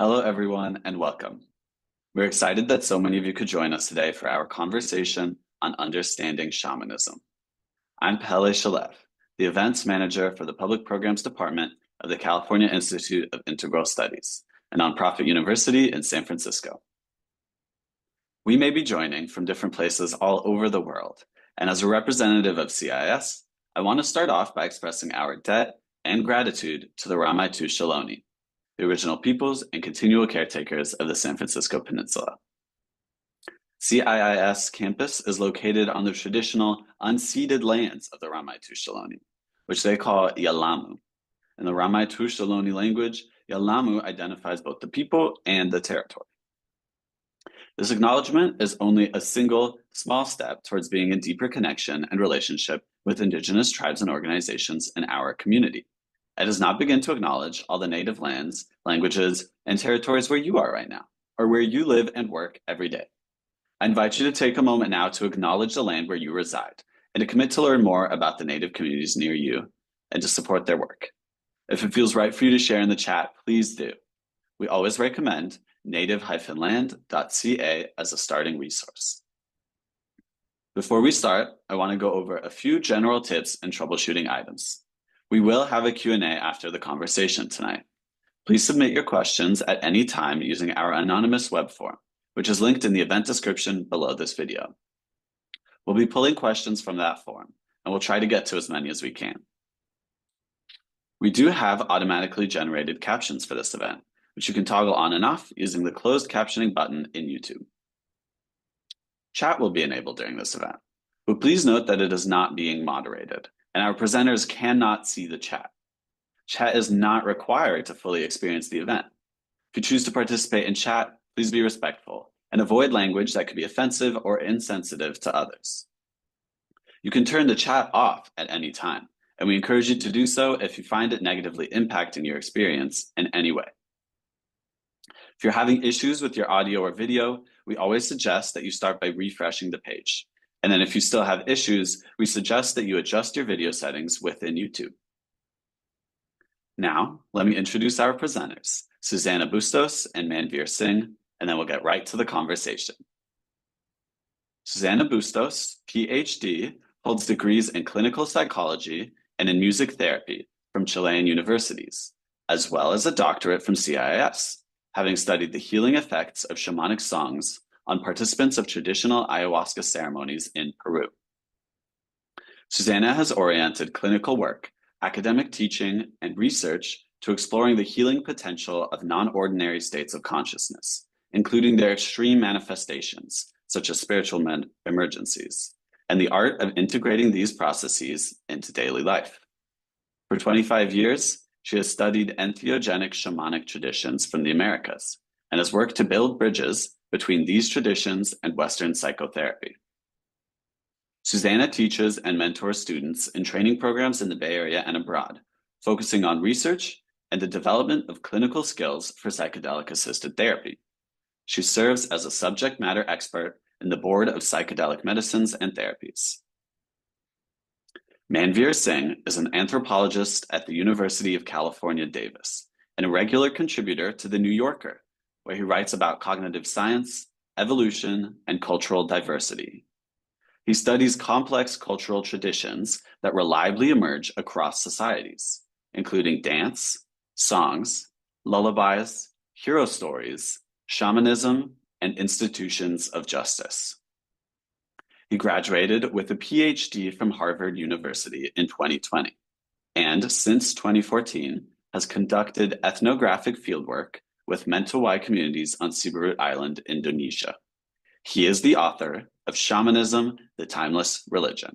Hello, everyone, and welcome. We're excited that so many of you could join us today for our conversation on understanding shamanism. I'm Pele Shalev, the events manager for the Public Programs Department of the California Institute of Integral Studies, a nonprofit university in San Francisco. We may be joining from different places all over the world, and as a representative of CIS, I want to start off by expressing our debt and gratitude to the Ramaytu Ohlone, the original peoples and continual caretakers of the San Francisco Peninsula. CIIS campus is located on the traditional unceded lands of the Ramaytu Ohlone, which they call Yalamu. In the Ramaytu Ohlone language, Yalamu identifies both the people and the territory. This acknowledgement is only a single, small step towards being in deeper connection and relationship with Indigenous tribes and organizations in our community. It does not begin to acknowledge all the native lands, languages, and territories where you are right now, or where you live and work every day. I invite you to take a moment now to acknowledge the land where you reside and to commit to learn more about the native communities near you and to support their work. If it feels right for you to share in the chat, please do. We always recommend native-land.ca as a starting resource. Before we start, I want to go over a few general tips and troubleshooting items. We will have a Q&A after the conversation tonight. Please submit your questions at any time using our anonymous web form, which is linked in the event description below this video. We'll be pulling questions from that form, and we'll try to get to as many as we can. We do have automatically generated captions for this event, which you can toggle on and off using the closed captioning button in YouTube. Chat will be enabled during this event, but please note that it is not being moderated, and our presenters cannot see the chat. Chat is not required to fully experience the event. If you choose to participate in chat, please be respectful and avoid language that could be offensive or insensitive to others. You can turn the chat off at any time, and we encourage you to do so if you find it negatively impacting your experience in any way. If you're having issues with your audio or video, we always suggest that you start by refreshing the page. And then if you still have issues, we suggest that you adjust your video settings within YouTube. Now, let me introduce our presenters, Susana Bustos and Manvir Singh, and then we'll get right to the conversation. Susana Bustos, PhD, holds degrees in clinical psychology and in music therapy from Chilean universities, as well as a doctorate from CIS, having studied the healing effects of shamanic songs on participants of traditional ayahuasca ceremonies in Peru. Susana has oriented clinical work, academic teaching, and research to exploring the healing potential of non-ordinary states of consciousness, including their extreme manifestations, such as spiritual emergencies, and the art of integrating these processes into daily life. For 25 years, she has studied entheogenic shamanic traditions from the Americas and has worked to build bridges between these traditions and Western psychotherapy. Susana teaches and mentors students in training programs in the Bay Area and abroad, focusing on research and the development of clinical skills for psychedelic-assisted therapy. She serves as a subject matter expert in the Board of Psychedelic Medicines and Therapies. Manvir Singh is an anthropologist at the University of California, Davis, and a regular contributor to The New Yorker, where he writes about cognitive science, evolution, and cultural diversity. He studies complex cultural traditions that reliably emerge across societies, including dance, songs, lullabies, hero stories, shamanism, and institutions of justice. He graduated with a PhD from Harvard University in 2020, and since 2014 has conducted ethnographic fieldwork with Mentawai communities on Siberut Island, Indonesia. He is the author of Shamanism, the Timeless Religion.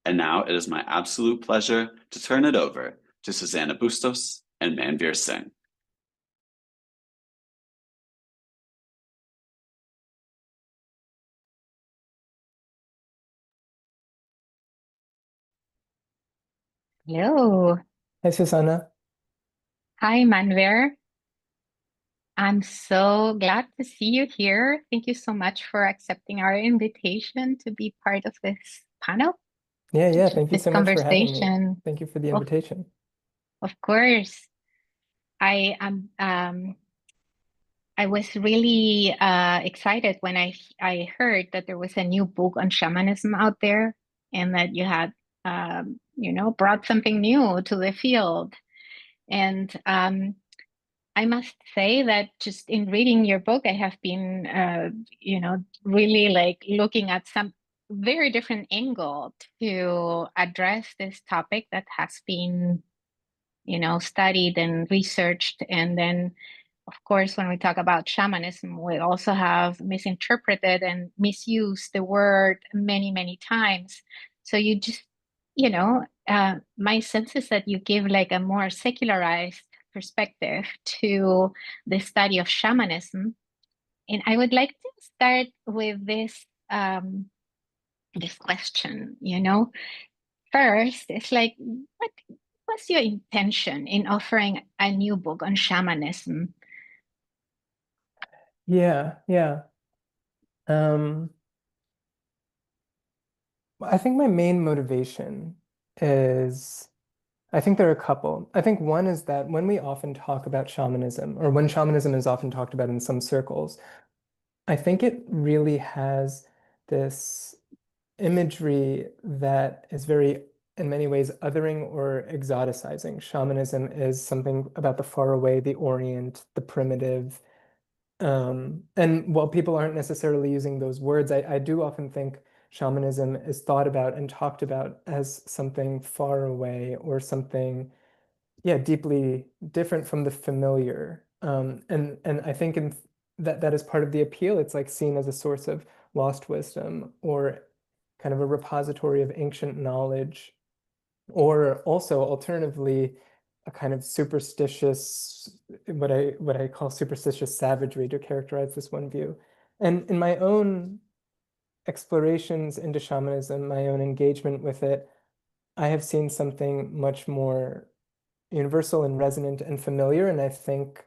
And now it is my absolute pleasure to turn it over to Susana Bustos and Manvir Singh. Hello. Hi, Susana. Hi, Manvir. I'm so glad to see you here. Thank you so much for accepting our invitation to be part of this panel, Yeah. Thank you this so much for having me. conversation. Thank you for the Of, invitation. of course, I am I was really excited when I heard that there was a new book on shamanism out there, and that you had brought something new to the field. And I must say that just in reading your book, I have been really like looking at some very different angle to address this topic that has been studied and researched. And then, of course, when we talk about shamanism, we also have misinterpreted and misused the word many, many times. So you just, my sense is that you give like a more secularized perspective to the study of shamanism. And I would like to start with this question, First, it's like, what was your intention in offering a new book on shamanism? Yeah. I think my main motivation is, I think there are a couple. I think one is that when we often talk about shamanism, or when shamanism is often talked about in some circles, I think it really has this imagery that is very, in many ways, othering or exoticizing. Shamanism is something about the far away, the Orient, the primitive. And while people aren't necessarily using those words, I do often think shamanism is thought about and talked about as something far away or something, yeah, deeply different from the familiar. And I think that is part of the appeal. It's like seen as a source of lost wisdom or kind of a repository of ancient knowledge, or also alternatively a kind of superstitious, what I call superstitious savagery to characterize this one view. And in my own explorations into shamanism, my own engagement with it, I have seen something much more universal and resonant and familiar. And I think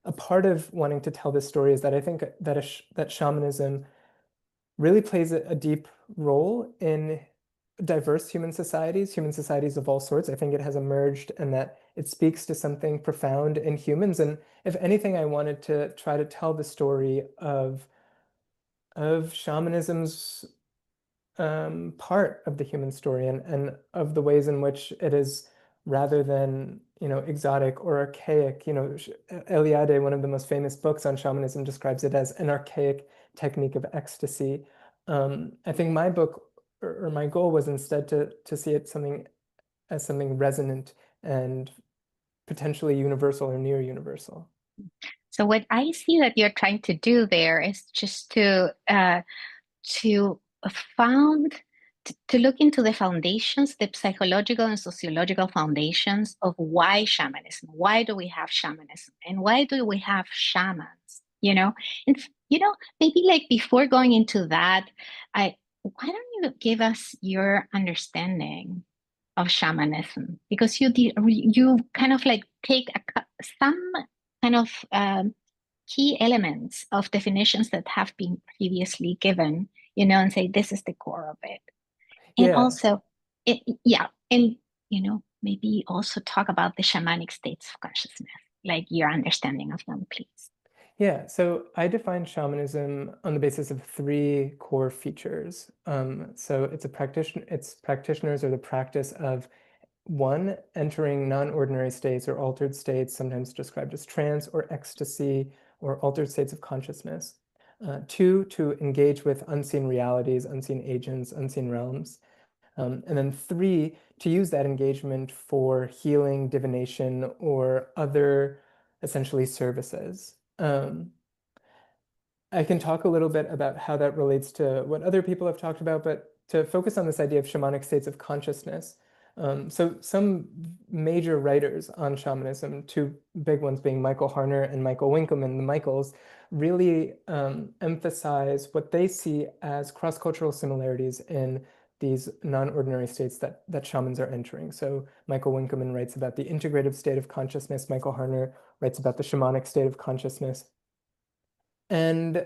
a part of wanting to tell this story is that I think that shamanism really plays a deep role in diverse human societies of all sorts. I think it has emerged and that it speaks to something profound in humans. And if anything, I wanted to try to tell the story of shamanism's part of the human story, and of the ways in which it is, rather than exotic or archaic. Eliade, one of the most famous books on shamanism, describes it as an archaic technique of ecstasy. I think my book, or my goal, was instead to see it as something resonant and potentially universal or near universal. So what I see that you're trying to do there is just to found to look into the foundations, the psychological and sociological foundations of why shamanism. Why do we have shamanism, and why do we have shamans? And maybe like before going into that, why don't you give us your understanding of shamanism? Because you kind of like take some kind of key elements of definitions that have been previously given, and say this is the core of it. And Yeah. also, and maybe also talk about the shamanic states of consciousness, like your understanding of them, please. Yeah, so I define shamanism on the basis of three core features. So its practitioners are the practice of, one, entering non-ordinary states or altered states, sometimes described as trance or ecstasy or altered states of consciousness. Two, to engage with unseen realities, unseen agents, unseen realms. And then three, to use that engagement for healing, divination, or other essentially services. I can talk a little bit about how that relates to what other people have talked about, but to focus on this idea of shamanic states of consciousness. So some major writers on shamanism, two big ones being Michael Harner and Michael Winkelman, the Michaels, really emphasize what they see as cross-cultural similarities in these non-ordinary states that shamans are entering. So Michael Winkelman writes about the integrative state of consciousness. Michael Harner writes about the shamanic state of consciousness. And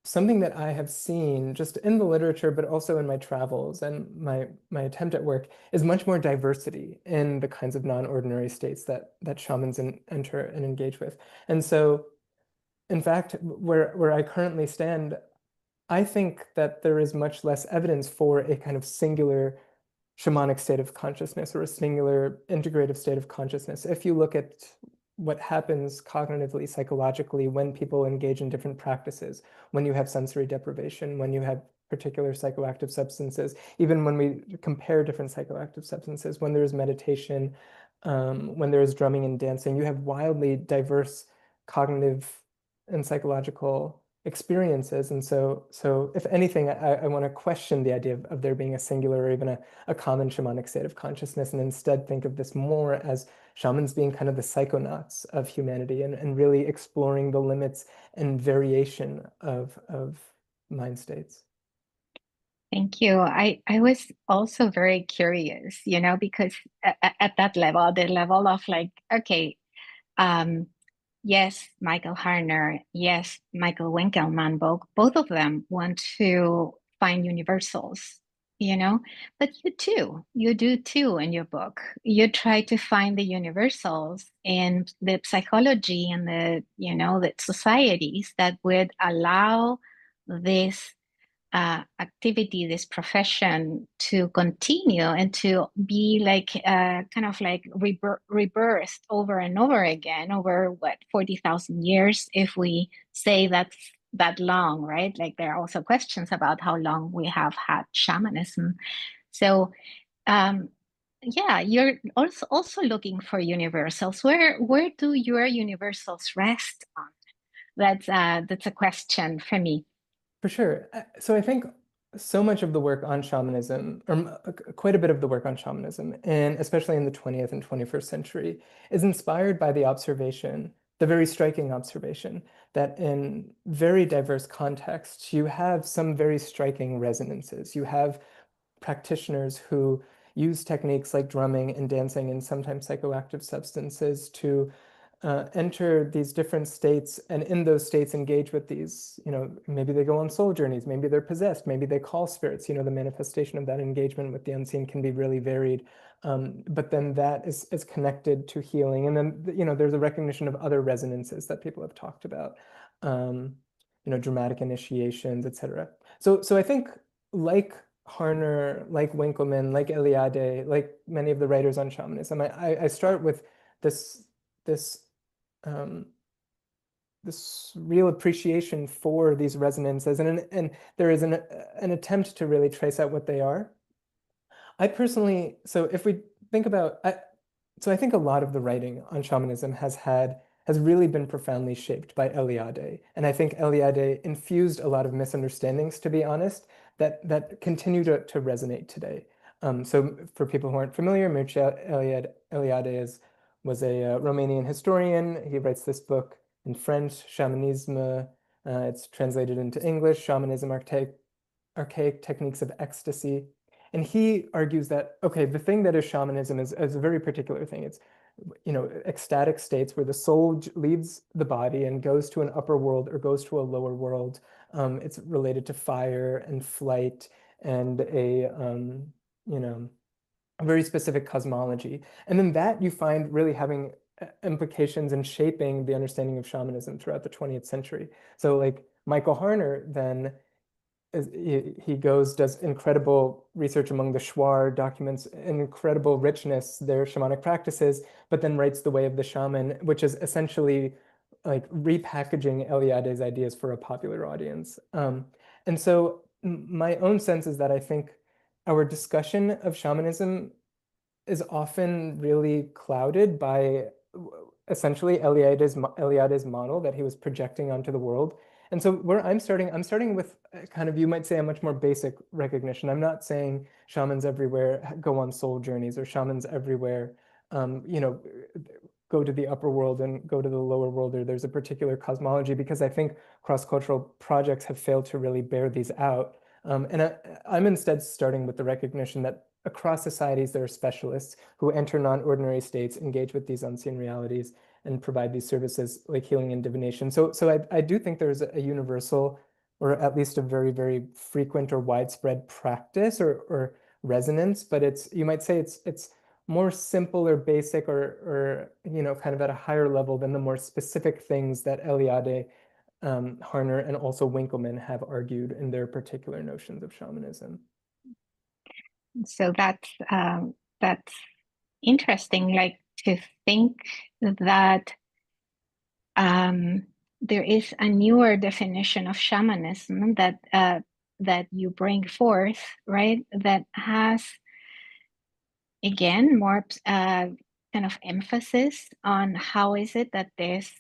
something that I have seen just in the literature, but also in my travels and my attempt at work, is much more diversity in the kinds of non-ordinary states that shamans enter and engage with. And so in fact, where I currently stand, I think that there is much less evidence for a kind of singular shamanic state of consciousness or a singular integrative state of consciousness. If you look at what happens cognitively, psychologically, when people engage in different practices, when you have sensory deprivation, when you have particular psychoactive substances, even when we compare different psychoactive substances, when there's meditation, when there's drumming and dancing, you have wildly diverse cognitive and psychological experiences. And so if anything, I want to question the idea of there being a singular or even a common shamanic state of consciousness, and instead think of this more as shamans being kind of the psychonauts of humanity and really exploring the limits and variation of mind states. Thank you. I was also very curious, because at that level, the level of like, okay, yes, Michael Harner, yes, Michael Winkelmann, both of them want to find universals, but you do too in your book. You try to find the universals in the psychology and the societies that would allow this activity, this profession to continue and to be like kind of like rebirthed over and over again over what 40,000 years, if we say that's that long, right? Like there are also questions about how long we have had shamanism. So yeah, you're also looking for universals. Where do your universals rest on? That's a question for me. For sure. So I think so much of the work on shamanism, or quite a bit of the work on shamanism, and especially in the 20th and 21st century, is inspired by the observation, the very striking observation, that in very diverse contexts, you have some very striking resonances. You have practitioners who use techniques like drumming and dancing and sometimes psychoactive substances to enter these different states, and in those states engage with these, maybe they go on soul journeys, maybe they're possessed, maybe they call spirits. The manifestation of that engagement with the unseen can be really varied. But then that is connected to healing. And then, there's a recognition of other resonances that people have talked about, dramatic initiations, etc. So I think like Harner, like Winkelmann, like Eliade, like many of the writers on shamanism, I start with this um, this real appreciation for these resonances, and there is an attempt to really trace out what they are. I personally, so if we think about, so I think a lot of the writing on shamanism has really been profoundly shaped by Eliade, and I think Eliade infused a lot of misunderstandings, to be honest, that continue to resonate today. So for people who aren't familiar, Mircea Eliade was a Romanian historian. He writes this book in French, Shamanism. It's translated into English, Shamanism, Archaic Techniques of Ecstasy. And he argues that, okay, the thing that is shamanism is a very particular thing. It's, ecstatic states where the soul leaves the body and goes to an upper world or goes to a lower world. It's related to fire and flight and a very specific cosmology. And then that you find really having implications in shaping the understanding of shamanism throughout the 20th century. So like Michael Harner then he does incredible research among the Shuar, documents in incredible richness their shamanic practices, but then writes The Way of the Shaman, which is essentially like repackaging Eliade's ideas for a popular audience. And so my own sense is that I think our discussion of shamanism is often really clouded by essentially Eliade's model that he was projecting onto the world. And so where I'm starting with kind of, you might say, a much more basic recognition. I'm not saying shamans everywhere go on soul journeys or shamans everywhere, go to the upper world and go to the lower world, or there's a particular cosmology, because I think cross-cultural projects have failed to really bear these out. And I'm instead starting with the recognition that across societies, there are specialists who enter non-ordinary states, engage with these unseen realities, and provide these services like healing and divination. So I do think there's a universal, or at least a very, very frequent or widespread practice or resonance, but you might say it's more simple or basic or kind of at a higher level than the more specific things that Eliade Harner and also Winkleman have argued in their particular notions of shamanism. So that's interesting, like to think that there is a newer definition of shamanism that you bring forth, right? That has again more kind of emphasis on how is it that this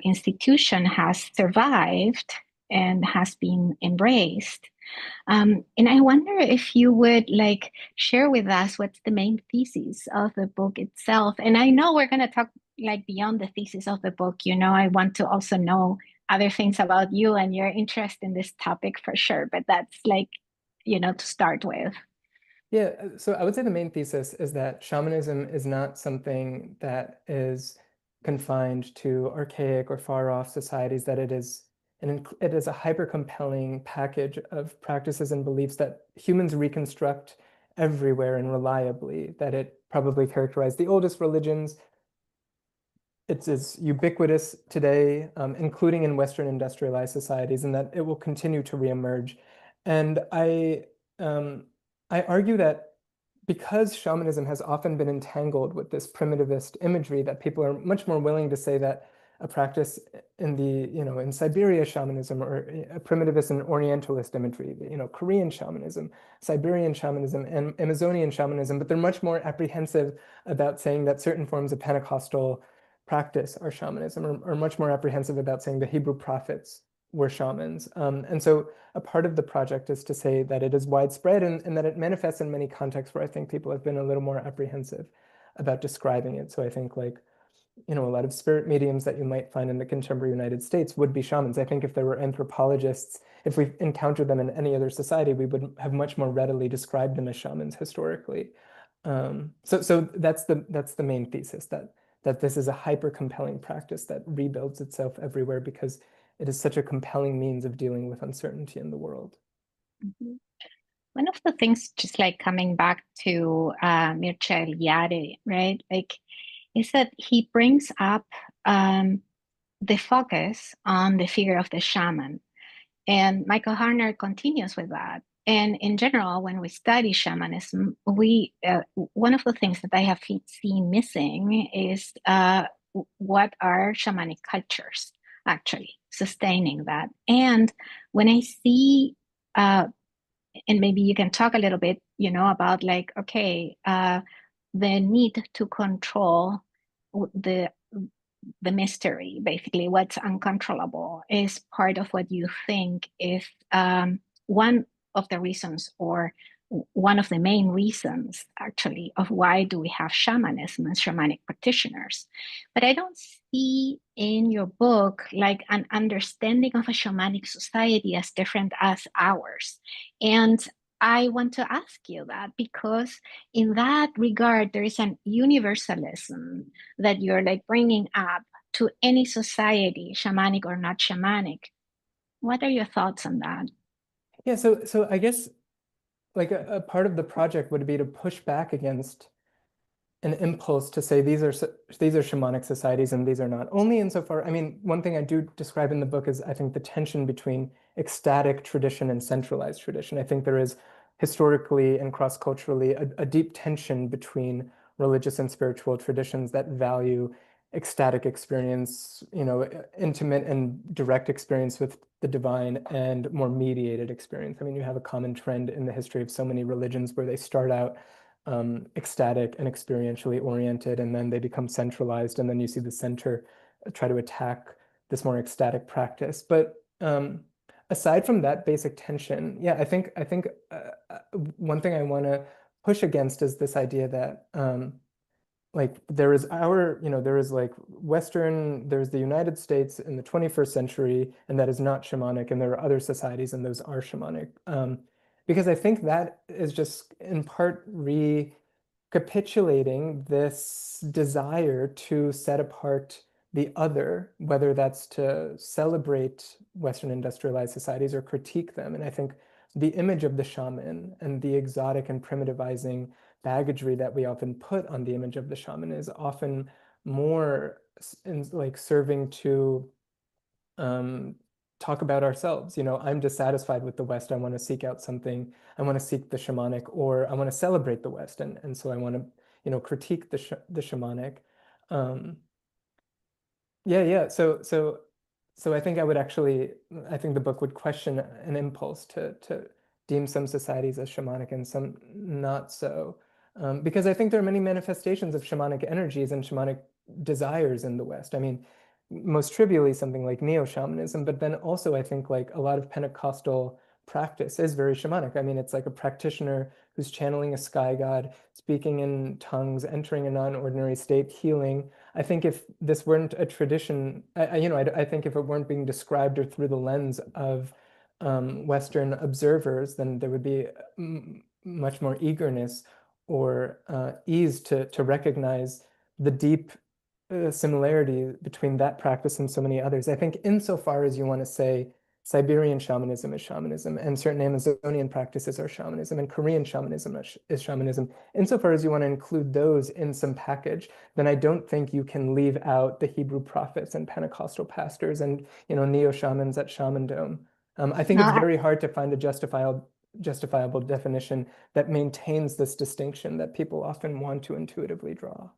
institution has survived and has been embraced. And I wonder if you would like share with us what's the main thesis of the book itself. And I know we're going to talk like beyond the thesis of the book. You know, I want to also know other things about you and your interest in this topic for sure. But that's like, you know, to start with. Yeah, so I would say the main thesis is that shamanism is not something that is confined to archaic or far off societies, that it is a hyper compelling package of practices and beliefs that humans reconstruct everywhere and reliably, that it probably characterized the oldest religions. It's as ubiquitous today, including in Western industrialized societies, and that it will continue to reemerge. And I argue that because shamanism has often been entangled with this primitivist imagery, that people are much more willing to say that a practice in in Siberia shamanism, or a primitivist and Orientalist imagery, Korean shamanism, Siberian shamanism, and Amazonian shamanism, but they're much more apprehensive about saying that certain forms of Pentecostal practice are shamanism, or much more apprehensive about saying the Hebrew prophets were shamans. And so a part of the project is to say that it is widespread and that it manifests in many contexts where I think people have been a little more apprehensive about describing it. So I think a lot of spirit mediums that you might find in the contemporary United States would be shamans. I think if there were anthropologists, if we encountered them in any other society, we would have much more readily described them as shamans historically. So that's the main thesis, that this is a hyper compelling practice that rebuilds itself everywhere because it is such a compelling means of dealing with uncertainty in the world. Mm-hmm. One of the things, just like coming back to Mircea Eliade, right? Like, is that he brings up the focus on the figure of the shaman. And Michael Harner continues with that. And in general, when we study shamanism, one of the things that I have seen missing is what are shamanic cultures actually sustaining that. And when I see, and maybe you can talk a little bit, about like, okay, the need to control the mystery, basically what's uncontrollable, is part of what you think is one of the reasons, or one of the main reasons actually, of why do we have shamanism and shamanic practitioners. But I don't see in your book like an understanding of a shamanic society as different as ours. And I want to ask you that because in that regard, there is an universalism that you're like bringing up to any society, shamanic or not shamanic. What are your thoughts on that? Yeah, so I guess like a part of the project would be to push back against an impulse to say these are shamanic societies and these are not. Only insofar, I mean, one thing I do describe in the book is I think the tension between ecstatic tradition and centralized tradition. I think there is historically and cross-culturally a deep tension between religious and spiritual traditions that value ecstatic experience, intimate and direct experience with the divine, and more mediated experience. I mean, you have a common trend in the history of so many religions where they start out ecstatic and experientially oriented, and then they become centralized, and then you see the center try to attack this more ecstatic practice. But aside from that basic tension, yeah, I think one thing I want to push against is this idea that like there is like there's the United States in the 21st century, and that is not shamanic, and there are other societies and those are shamanic. Because I think that is just in part recapitulating this desire to set apart the other, whether that's to celebrate Western industrialized societies or critique them. And I think the image of the shaman and the exotic and primitivizing baggagery that we often put on the image of the shaman is often more in like serving to talk about ourselves. I'm dissatisfied with the West. I want to seek out something. I want to seek the shamanic, or I want to celebrate the West, and so I want to, critique the shamanic. Um, yeah. So I think I think the book would question an impulse to deem some societies as shamanic and some not so. Because I think there are many manifestations of shamanic energies and shamanic desires in the West. I mean, most trivially, something like Neo Shamanism, but then also I think like a lot of Pentecostal practice is very shamanic. I mean, it's like a practitioner who's channeling a sky god, speaking in tongues, entering a non-ordinary state, healing. I think if this weren't a tradition, I think if it weren't being described or through the lens of Western observers, then there would be much more eagerness or ease to recognize the deep similarity between that practice and so many others. I think insofar as you want to say Siberian shamanism is shamanism, and certain Amazonian practices are shamanism, and Korean shamanism is shamanism, insofar as you want to include those in some package, then I don't think you can leave out the Hebrew prophets and Pentecostal pastors and Neo Shamans at Shaman Dome. I think No, it's very hard to find a justifiable definition that maintains this distinction that people often want to intuitively draw.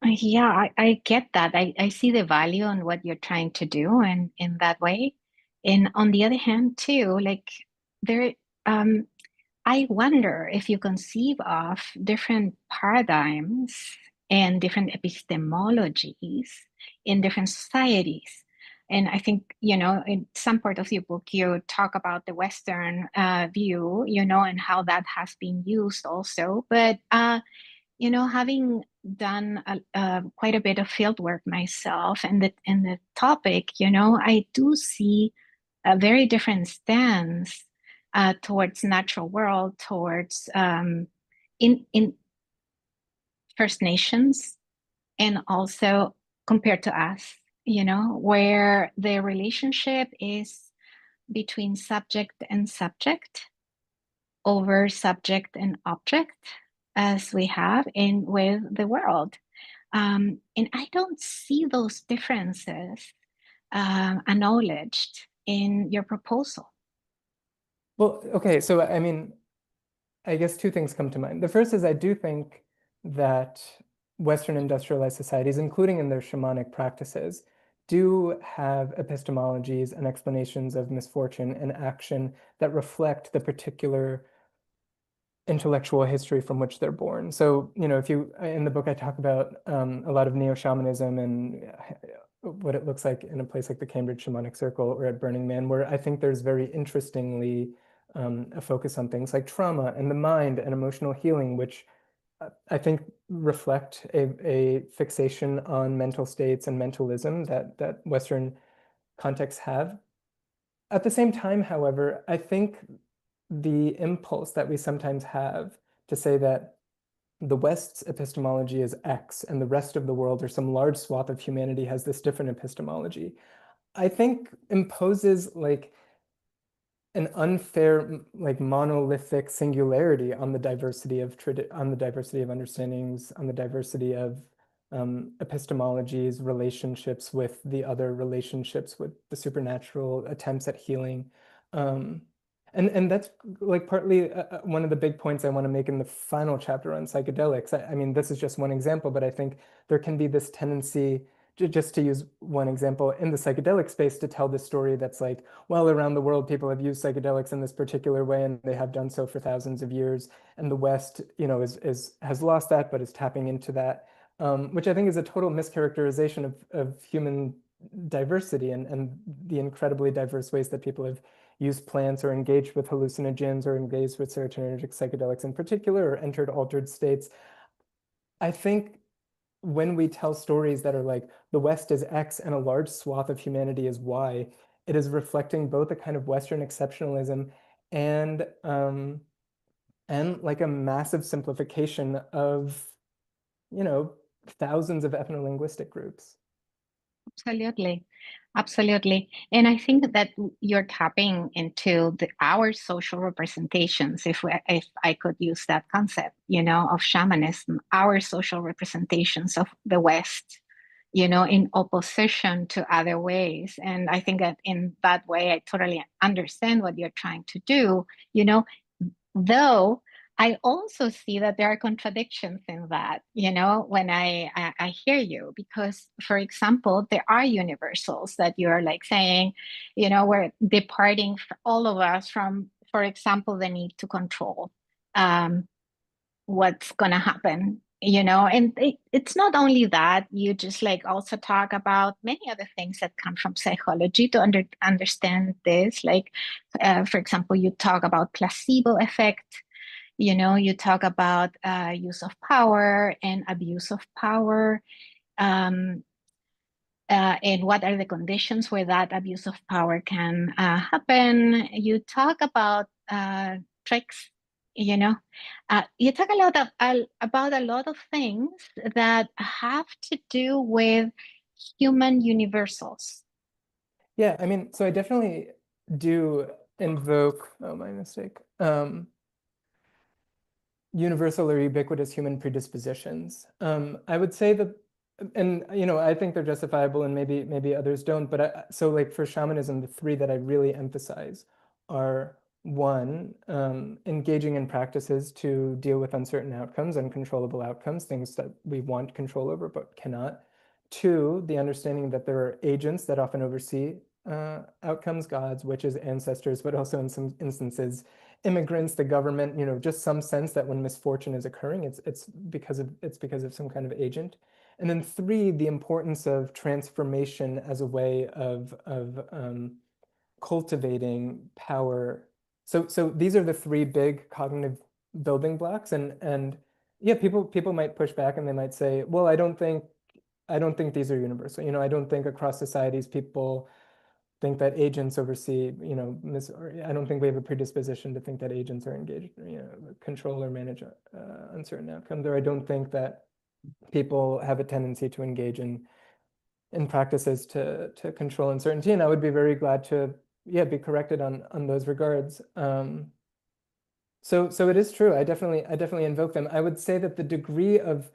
yeah, I get that. I see the value in what you're trying to do and in that way. And on the other hand, too, like there, um, I wonder if you conceive of different paradigms and different epistemologies in different societies. And I think, in some part of your book, you talk about the Western view, and how that has been used also. But having done quite a bit of field work myself and the topic, I do see a very different stance towards natural world, towards in First Nations, and also compared to us, where the relationship is between subject and subject over subject and object, as we have in with the world. And I don't see those differences acknowledged in your proposal. Well, okay, so I mean, I guess two things come to mind. The first is I do think that Western industrialized societies, including in their shamanic practices, do have epistemologies and explanations of misfortune and action that reflect the particular intellectual history from which they're born. So, if you, in the book, I talk about a lot of Neo Shamanism and what it looks like in a place like the Cambridge Shamanic Circle or at Burning Man, where I think there's very interestingly a focus on things like trauma and the mind and emotional healing, which I think reflect a fixation on mental states and mentalism that Western contexts have. At the same time, however, I think the impulse that we sometimes have to say that the West's epistemology is X and the rest of the world or some large swath of humanity has this different epistemology, I think imposes like an unfair, like monolithic singularity on the diversity of understandings, on the diversity of epistemologies, relationships with the other, relationships with the supernatural, attempts at healing. And that's like partly one of the big points I want to make in the final chapter on psychedelics. I mean, this is just one example, but I think there can be this tendency, just to use one example, in the psychedelic space to tell this story that's like, well, around the world, people have used psychedelics in this particular way, and they have done so for thousands of years. And the West, has lost that, but is tapping into that, which I think is a total mischaracterization of human diversity and the incredibly diverse ways that people have used plants or engaged with hallucinogens or engaged with serotonergic psychedelics in particular, or entered altered states. I think when we tell stories that are like the West is X and a large swath of humanity is Y, it is reflecting both a kind of Western exceptionalism and like a massive simplification of, thousands of ethno-linguistic groups. Absolutely. Absolutely. And I think that you're tapping into our social representations, if I could use that concept, of shamanism, our social representations of the West, in opposition to other ways. And I think that in that way, I totally understand what you're trying to do, though I also see that there are contradictions in that, when I hear you, because, for example, there are universals that you're like saying, we're departing all of us from, for example, the need to control what's going to happen, and it's not only that. You just like also talk about many other things that come from psychology to understand this. Like, for example, you talk about placebo effect. You talk about use of power and abuse of power, um, and what are the conditions where that abuse of power can happen. You talk about tricks. You talk a lot about a lot of things that have to do with human universals. Yeah, I mean, so I definitely do invoke, oh, my mistake, universal or ubiquitous human predispositions. I would say that, and I think they're justifiable, and maybe others don't. But so like for shamanism, the three that I really emphasize are: one, engaging in practices to deal with uncertain outcomes, uncontrollable outcomes, things that we want control over but cannot. Two, the understanding that there are agents that often oversee outcomes, gods, witches, ancestors, but also in some instances immigrants, the government, just some sense that when misfortune is occurring, it's because of some kind of agent. And then three, the importance of transformation as a way of cultivating power. So these are the three big cognitive building blocks. And yeah, people might push back and they might say, well, I don't think these are universal. I don't think across societies people think that agents oversee, I don't think we have a predisposition to think that agents are engaged, control or manage uncertain outcomes. Or I don't think that people have a tendency to engage in practices to control uncertainty. And I would be very glad to, be corrected on those regards. So it is true. I definitely invoke them. I would say that the degree of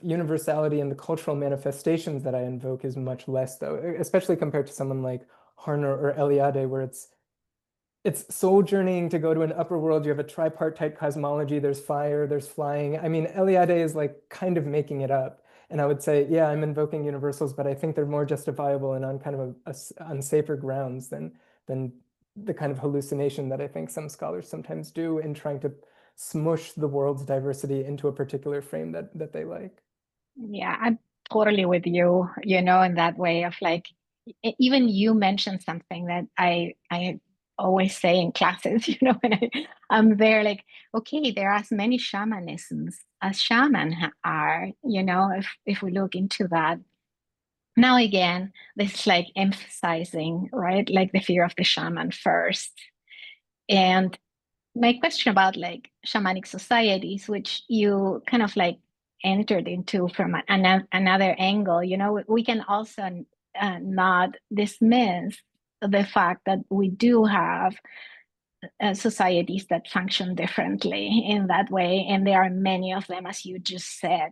universality and the cultural manifestations that I invoke is much less, though, especially compared to someone like Harner or Eliade, where it's soul journeying to go to an upper world. You have a tripartite cosmology. There's fire, there's flying. I mean, Eliade is like kind of making it up. And I would say, yeah, I'm invoking universals, but I think they're more justifiable and on kind of on safer grounds than the kind of hallucination that I think some scholars sometimes do in trying to smush the world's diversity into a particular frame that they like. Yeah, I'm totally with you, in that way of like, even you mentioned something that I always say in classes, when I'm there, like, okay, there are as many shamanisms as shaman are, if we look into that. Now again, this is like emphasizing, right, like the fear of the shaman first. And my question about like shamanic societies, which you kind of like entered into from another angle, we can also not dismiss the fact that we do have societies that function differently in that way. And there are many of them, as you just said,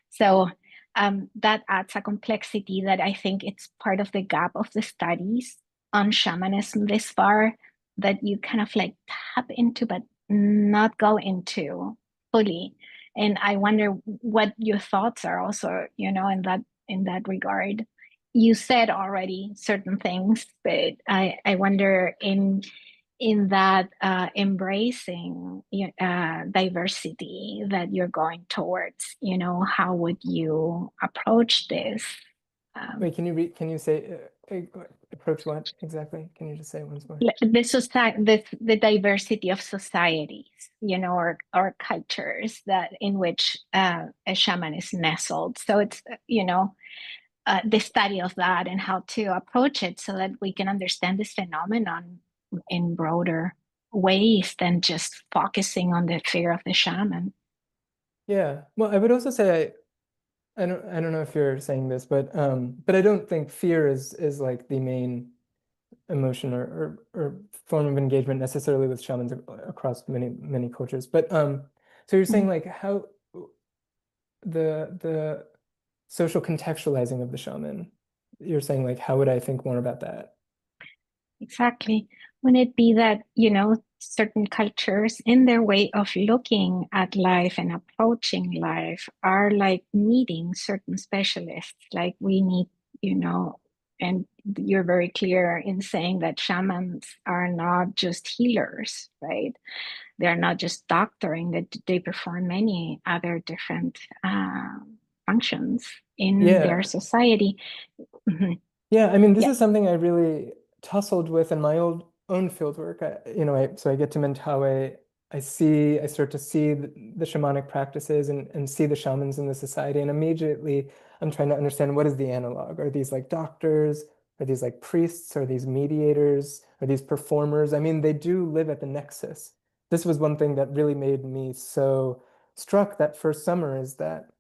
So that adds a complexity that I think it's part of the gap of the studies on shamanism this far, that you kind of like tap into but not go into fully. And I wonder what your thoughts are also, in that regard. You said already certain things, but I wonder in that embracing diversity that you're going towards, how would you approach this? Wait, can you say approach what exactly? Can you just say it once more? The diversity of societies, or cultures that in which a shaman is nestled. So it's, the study of that and how to approach it so that we can understand this phenomenon in broader ways than just focusing on the fear of the shaman. Yeah. Well, I would also say I don't know if you're saying this, but I don't think fear is like the main emotion or form of engagement necessarily with shamans across many cultures. But so you're saying like how the social contextualizing of the shaman. You're saying, like, how would I think more about that? Exactly. Wouldn't it be that, certain cultures in their way of looking at life and approaching life are like needing certain specialists, like we need, and you're very clear in saying that shamans are not just healers, right? They're not just doctoring, that they perform many other different functions in their Yeah. society. Mhm. Yeah, I mean, this Yeah. is something I really tussled with in my own field work. So I get to Mentawai, I start to see the shamanic practices and see the shamans in the society, and immediately I'm trying to understand, what is the analog? Are these like doctors? Are these like priests? Are these mediators? Are these performers? I mean, they do live at the nexus. This was one thing that really made me so struck that first summer, is that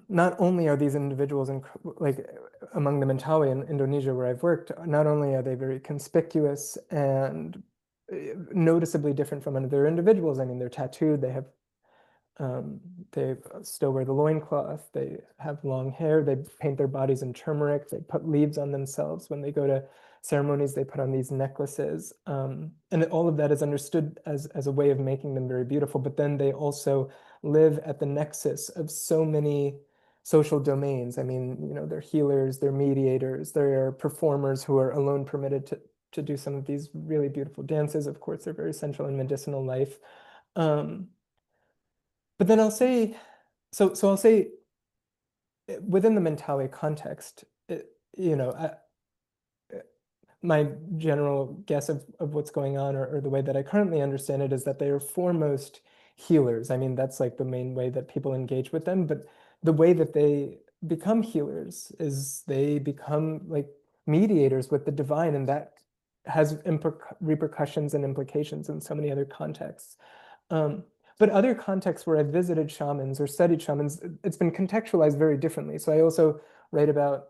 not only are these individuals like among the Mentawai in Indonesia where I've worked, not only are they very conspicuous and noticeably different from other individuals. I mean, they're tattooed, um, they still wear the loincloth, they have long hair, they paint their bodies in turmeric, they put leaves on themselves. When they go to ceremonies, they put on these necklaces. And all of that is understood as a way of making them very beautiful. But then they also live at the nexus of so many social domains. I mean, they're healers, they're mediators, they're performers who are alone permitted to do some of these really beautiful dances. Of course, they're very central in medicinal life. Um, but then I'll say, so I'll say, within the Mentawai context, my general guess of what's going on, or the way that I currently understand it, is that they are foremost healers. I mean, that's like the main way that people engage with them. But the way that they become healers is they become like mediators with the divine, and that has repercussions and implications in so many other contexts. Um, but other contexts where I've visited shamans or studied shamans, it's been contextualized very differently. So I also write about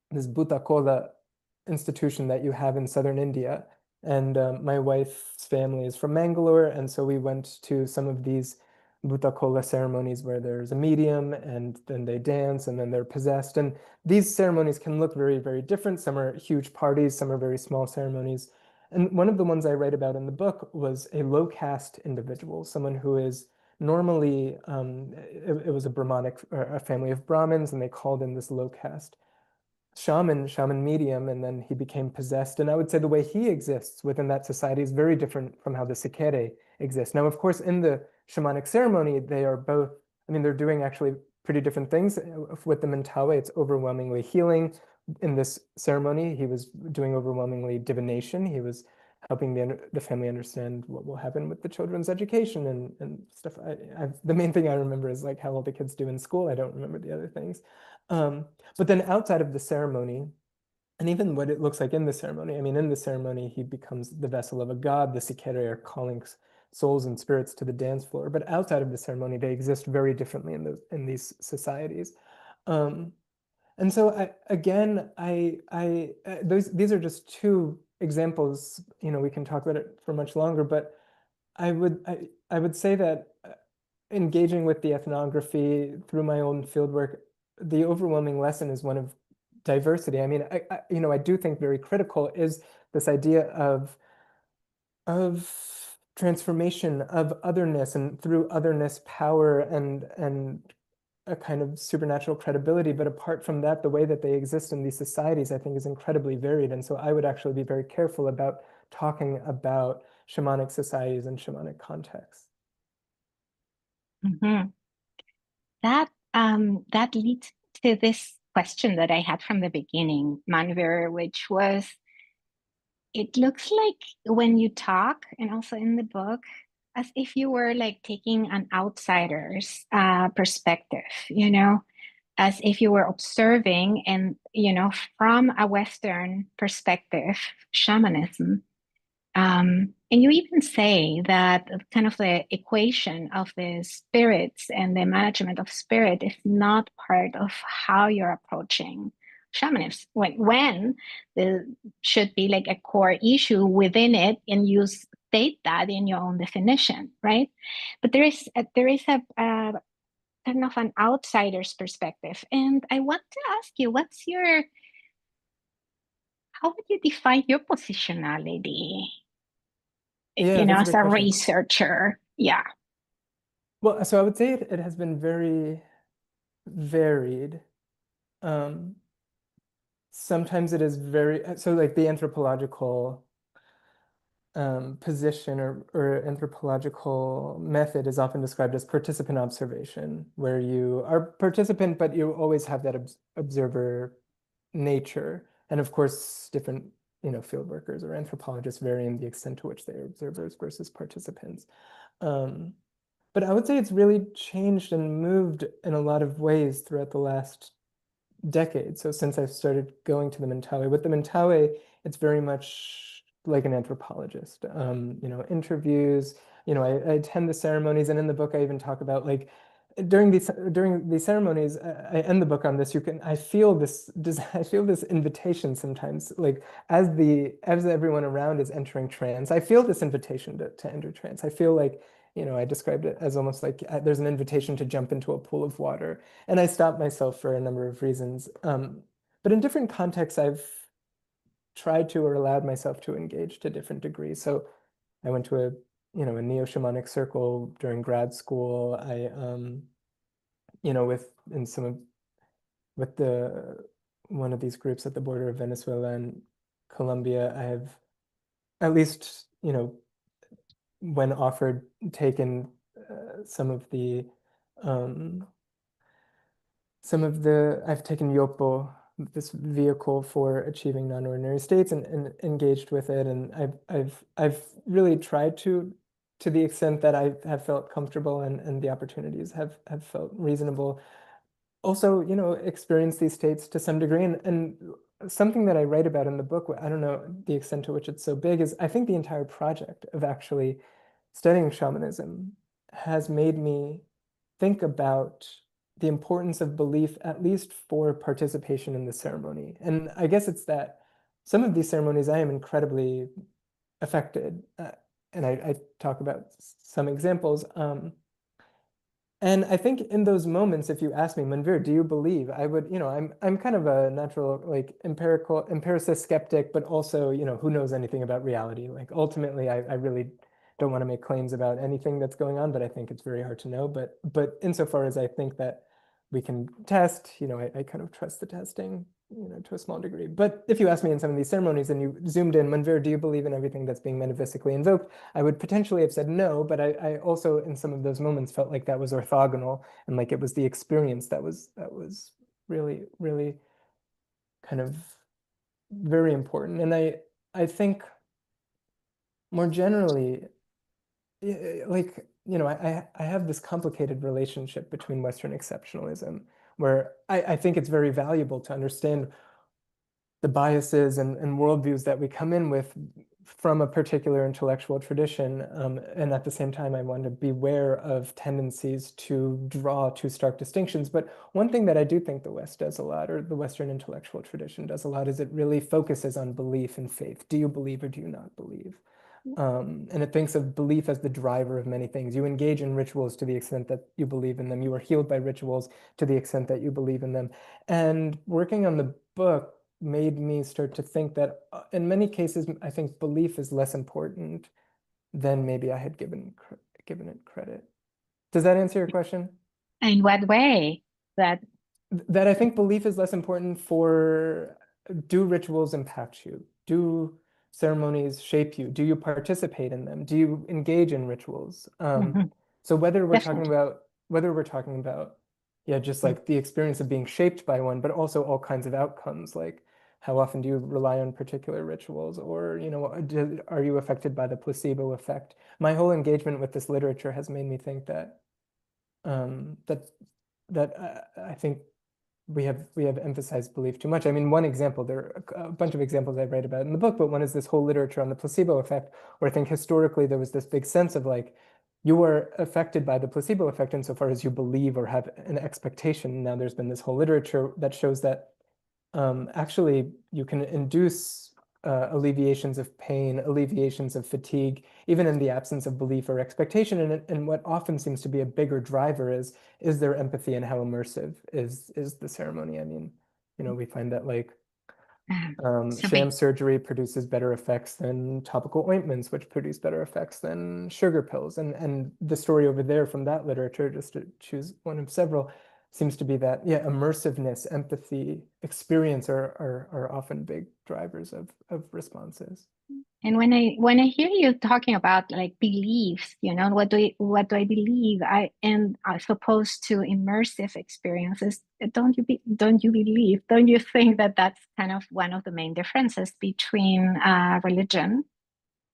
this Bhutakola institution that you have in southern India. And my wife's family is from Mangalore. And so we went to some of these Bhutakola ceremonies where there's a medium and then they dance and then they're possessed. And these ceremonies can look very, very different. Some are huge parties, some are very small ceremonies. And one of the ones I write about in the book was a low caste individual, someone who is normally, it was a Brahmanic, or a family of Brahmins, and they called in this low caste shaman medium, and then he became possessed. And I would say the way he exists within that society is very different from how the Sikere exists. Now, of course, in the shamanic ceremony, they are both, I mean, they're doing actually pretty different things. With the Mentawai, it's overwhelmingly healing. In this ceremony, he was doing overwhelmingly divination. He was helping the family understand what will happen with the children's education and stuff. The main thing I remember is like how all the kids do in school. I don't remember the other things. But then outside of the ceremony, and even what it looks like in the ceremony, I mean, in the ceremony, he becomes the vessel of a god. The Sikere are calling souls and spirits to the dance floor. But outside of the ceremony, they exist very differently in these societies. Um, and so these are just two examples. We can talk about it for much longer, but I would say that engaging with the ethnography through my own fieldwork, the overwhelming lesson is one of diversity. I mean, I do think very critical is this idea of transformation, of otherness, and through otherness, power and a kind of supernatural credibility. But apart from that, the way that they exist in these societies, I think, is incredibly varied. And so I would actually be very careful about talking about shamanic societies and shamanic contexts. Mhm. That leads to this question that I had from the beginning, Manvir, which was, it looks like when you talk, and also in the book, as if you were like taking an outsider's perspective, as if you were observing, and from a Western perspective, shamanism. And you even say that kind of the equation of the spirits and the management of spirit is not part of how you're approaching shamanism, when there should be like a core issue within it, and you state that in your own definition, right? But there is a kind kind of an outsider's perspective. And I want to ask you, how would you define your positionality? Yeah, that's a As good a question. researcher. Yeah. Well, so I would say it has been very varied. Sometimes it is so like the anthropological position or anthropological method is often described as participant observation, where you are participant, but you always have that observer nature. And of course, different, field workers or anthropologists vary in the extent to which they are observers versus participants. But I would say it's really changed and moved in a lot of ways throughout the last decade. So since I started going to the Mentawe, with the Mentawe, it's very much like an anthropologist. Interviews, I attend the ceremonies, and in the book I even talk about like during these ceremonies, I end the book on this. I feel this I feel this invitation sometimes, like as everyone around is entering trance, I feel this invitation to enter trance. I feel like, I described it as almost like there's an invitation to jump into a pool of water. And I stopped myself for a number of reasons. But in different contexts, I've tried to or allowed myself to engage to different degrees. So I went to a Neo Shamanic circle during grad school. I, with one of these groups at the border of Venezuela and Colombia, I have at least, when offered, taken um, I've taken Yopo, this vehicle for achieving non-ordinary states, and engaged with it. And I've really tried to the extent that I have felt comfortable and the opportunities have felt reasonable. Also, experience these states to some degree. And something that I write about in the book, I don't know the extent to which it's so big, is I think the entire project of actually studying shamanism has made me think about the importance of belief, at least for participation in the ceremony. And I guess it's that some of these ceremonies I am incredibly affected. And I talk about some examples. And I think in those moments, if you ask me, Manvir, do you believe? I would, I'm kind of a natural, like empiricist skeptic, but also, who knows anything about reality? Like ultimately, I really don't want to make claims about anything that's going on, but I think it's very hard to know. But insofar as I think that we can test, I kind of trust the testing, to a small degree. But if you ask me in some of these ceremonies and you zoomed in, Manvir, do you believe in everything that's being metaphysically invoked? I would potentially have said no, but I also in some of those moments felt like that was orthogonal and like it was the experience that was really, really kind of very important. And I think more generally, like, I have this complicated relationship between Western exceptionalism, where I think it's very valuable to understand the biases and worldviews that we come in with from a particular intellectual tradition. And at the same time, I want to beware of tendencies to draw too stark distinctions. But one thing that I do think the West does a lot, or the Western intellectual tradition does a lot, is it really focuses on belief and faith. Do you believe or do you not believe? And it thinks of belief as the driver of many things. You engage in rituals to the extent that you believe in them. You are healed by rituals to the extent that you believe in them. And working on the book made me start to think that in many cases, I think belief is less important than maybe I had given it credit. Does that answer your question? In what way? That I think belief is less important for, do rituals impact you? Do ceremonies shape you? Do you participate in them? Do you engage in rituals? Mhm. So whether we're talking Definitely. about, yeah, just like the experience of being shaped by one, but also all kinds of outcomes, like how often do you rely on particular rituals, or, are you affected by the placebo effect? My whole engagement with this literature has made me think that I think we have emphasized belief too much. I mean, one example, there are a bunch of examples I write about in the book, but one is this whole literature on the placebo effect, where I think historically there was this big sense of like, you are affected by the placebo effect insofar as you believe or have an expectation. Now there's been this whole literature that shows that actually you can induce alleviations of pain, alleviations of fatigue, even in the absence of belief or expectation. And what often seems to be a bigger driver is their empathy and how immersive is the ceremony. I mean, we find that like sham surgery produces better effects than topical ointments, which produce better effects than sugar pills. And the story over there from that literature, just to choose one of several, seems to be that, yeah, immersiveness, empathy, experience are often big drivers of responses. And when I hear you talking about like beliefs, what do I believe? And as opposed to immersive experiences, don't you believe? Don't you think that that's kind of one of the main differences between religion,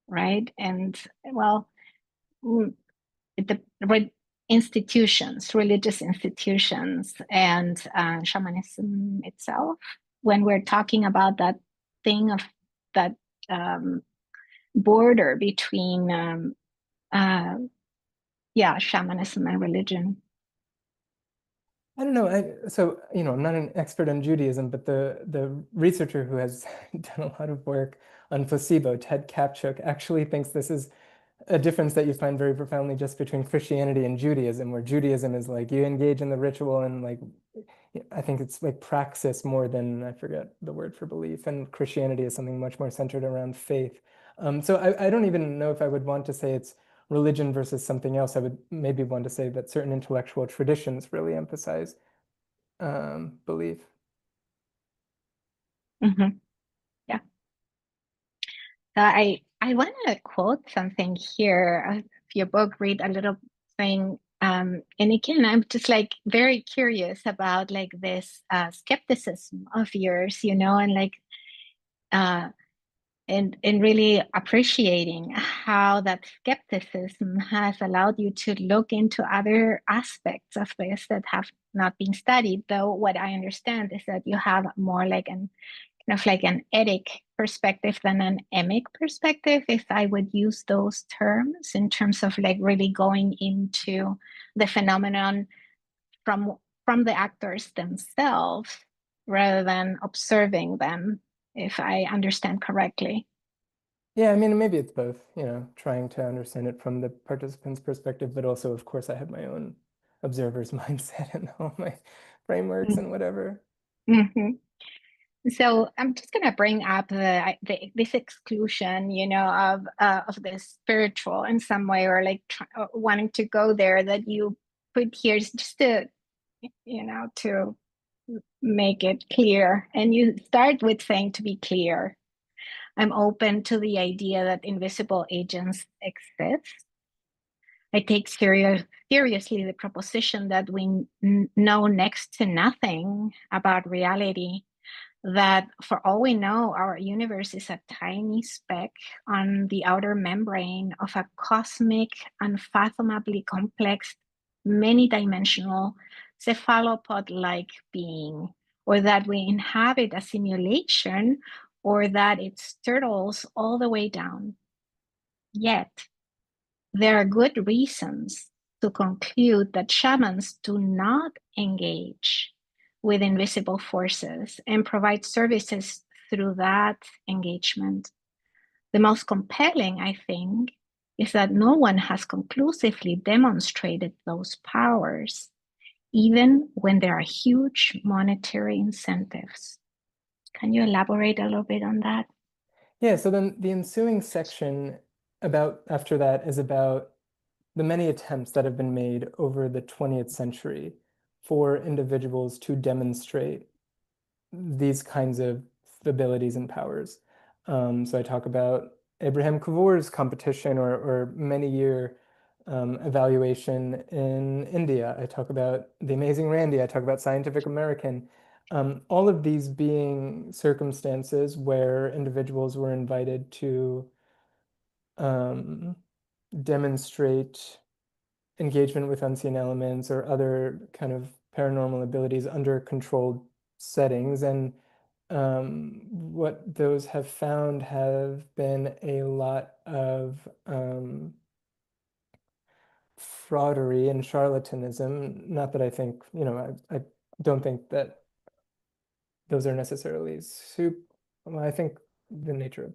right? And well, institutions, religious institutions, and shamanism itself. When we're talking about that thing of that. Border between shamanism and religion. I don't know. So, I'm not an expert on Judaism, but the researcher who has done a lot of work on placebo, Ted Kapchuk, actually thinks this is a difference that you find very profoundly just between Christianity and Judaism, where Judaism is like you engage in the ritual and like I think it's like praxis more than, I forget the word for belief, and Christianity is something much more centered around faith. So I don't even know if I would want to say it's religion versus something else. I would maybe want to say that certain intellectual traditions really emphasize belief. Mm-hmm. Yeah. I want to quote something here of your book, read a little thing. And again, I'm just like very curious about like this skepticism of yours, and like and really appreciating how that skepticism has allowed you to look into other aspects of this that have not been studied. Though what I understand is that you have more like an kind of like an etic perspective than an emic perspective, if I would use those terms, in terms of like really going into the phenomenon from the actors themselves rather than observing them, if I understand correctly. Yeah, I mean, maybe it's both, trying to understand it from the participant's perspective, but also, of course, I have my own observer's mindset and all my frameworks and whatever. Mm-hmm. So I'm just going to bring up this exclusion, of the spiritual in some way, or like wanting to go there, that you put here, just to, to make it clear. And you start with saying, to be clear, I'm open to the idea that invisible agents exist. I take seriously the proposition that we know next to nothing about reality, that for all we know, our universe is a tiny speck on the outer membrane of a cosmic, unfathomably complex, many-dimensional, cephalopod-like being, or that we inhabit a simulation, or that it turtles all the way down. Yet, there are good reasons to conclude that shamans do not engage with invisible forces and provide services through that engagement. The most compelling, I think, is that no one has conclusively demonstrated those powers, even when there are huge monetary incentives. Can you elaborate a little bit on that? Yeah, so then the ensuing section after that is about the many attempts that have been made over the 20th century for individuals to demonstrate these kinds of abilities and powers. So I talk about Abraham Kavor's competition or many-year evaluation in India. I talk about The Amazing Randy. I talk about Scientific American. All of these being circumstances where individuals were invited to demonstrate engagement with unseen elements or other kind of paranormal abilities under controlled settings. And what those have found have been a lot of fraudery and charlatanism. Not that I think, I don't think that those are necessarily well, I think the nature of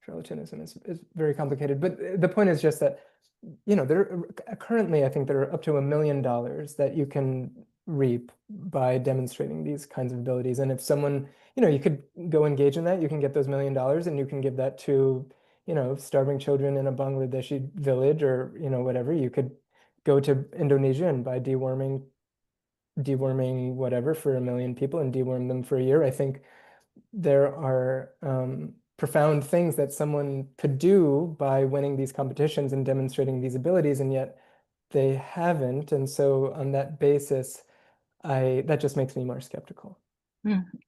charlatanism is very complicated. But the point is just that, there currently, I think there are up to $1 million that you can reap by demonstrating these kinds of abilities. And if someone, you could go engage in that, you can get those $1 million and you can give that to, starving children in a Bangladeshi village or, whatever. You could go to Indonesia and buy deworming whatever for 1 million people and deworm them for a year. I think there are profound things that someone could do by winning these competitions and demonstrating these abilities, and yet they haven't. And so on that basis, that just makes me more skeptical.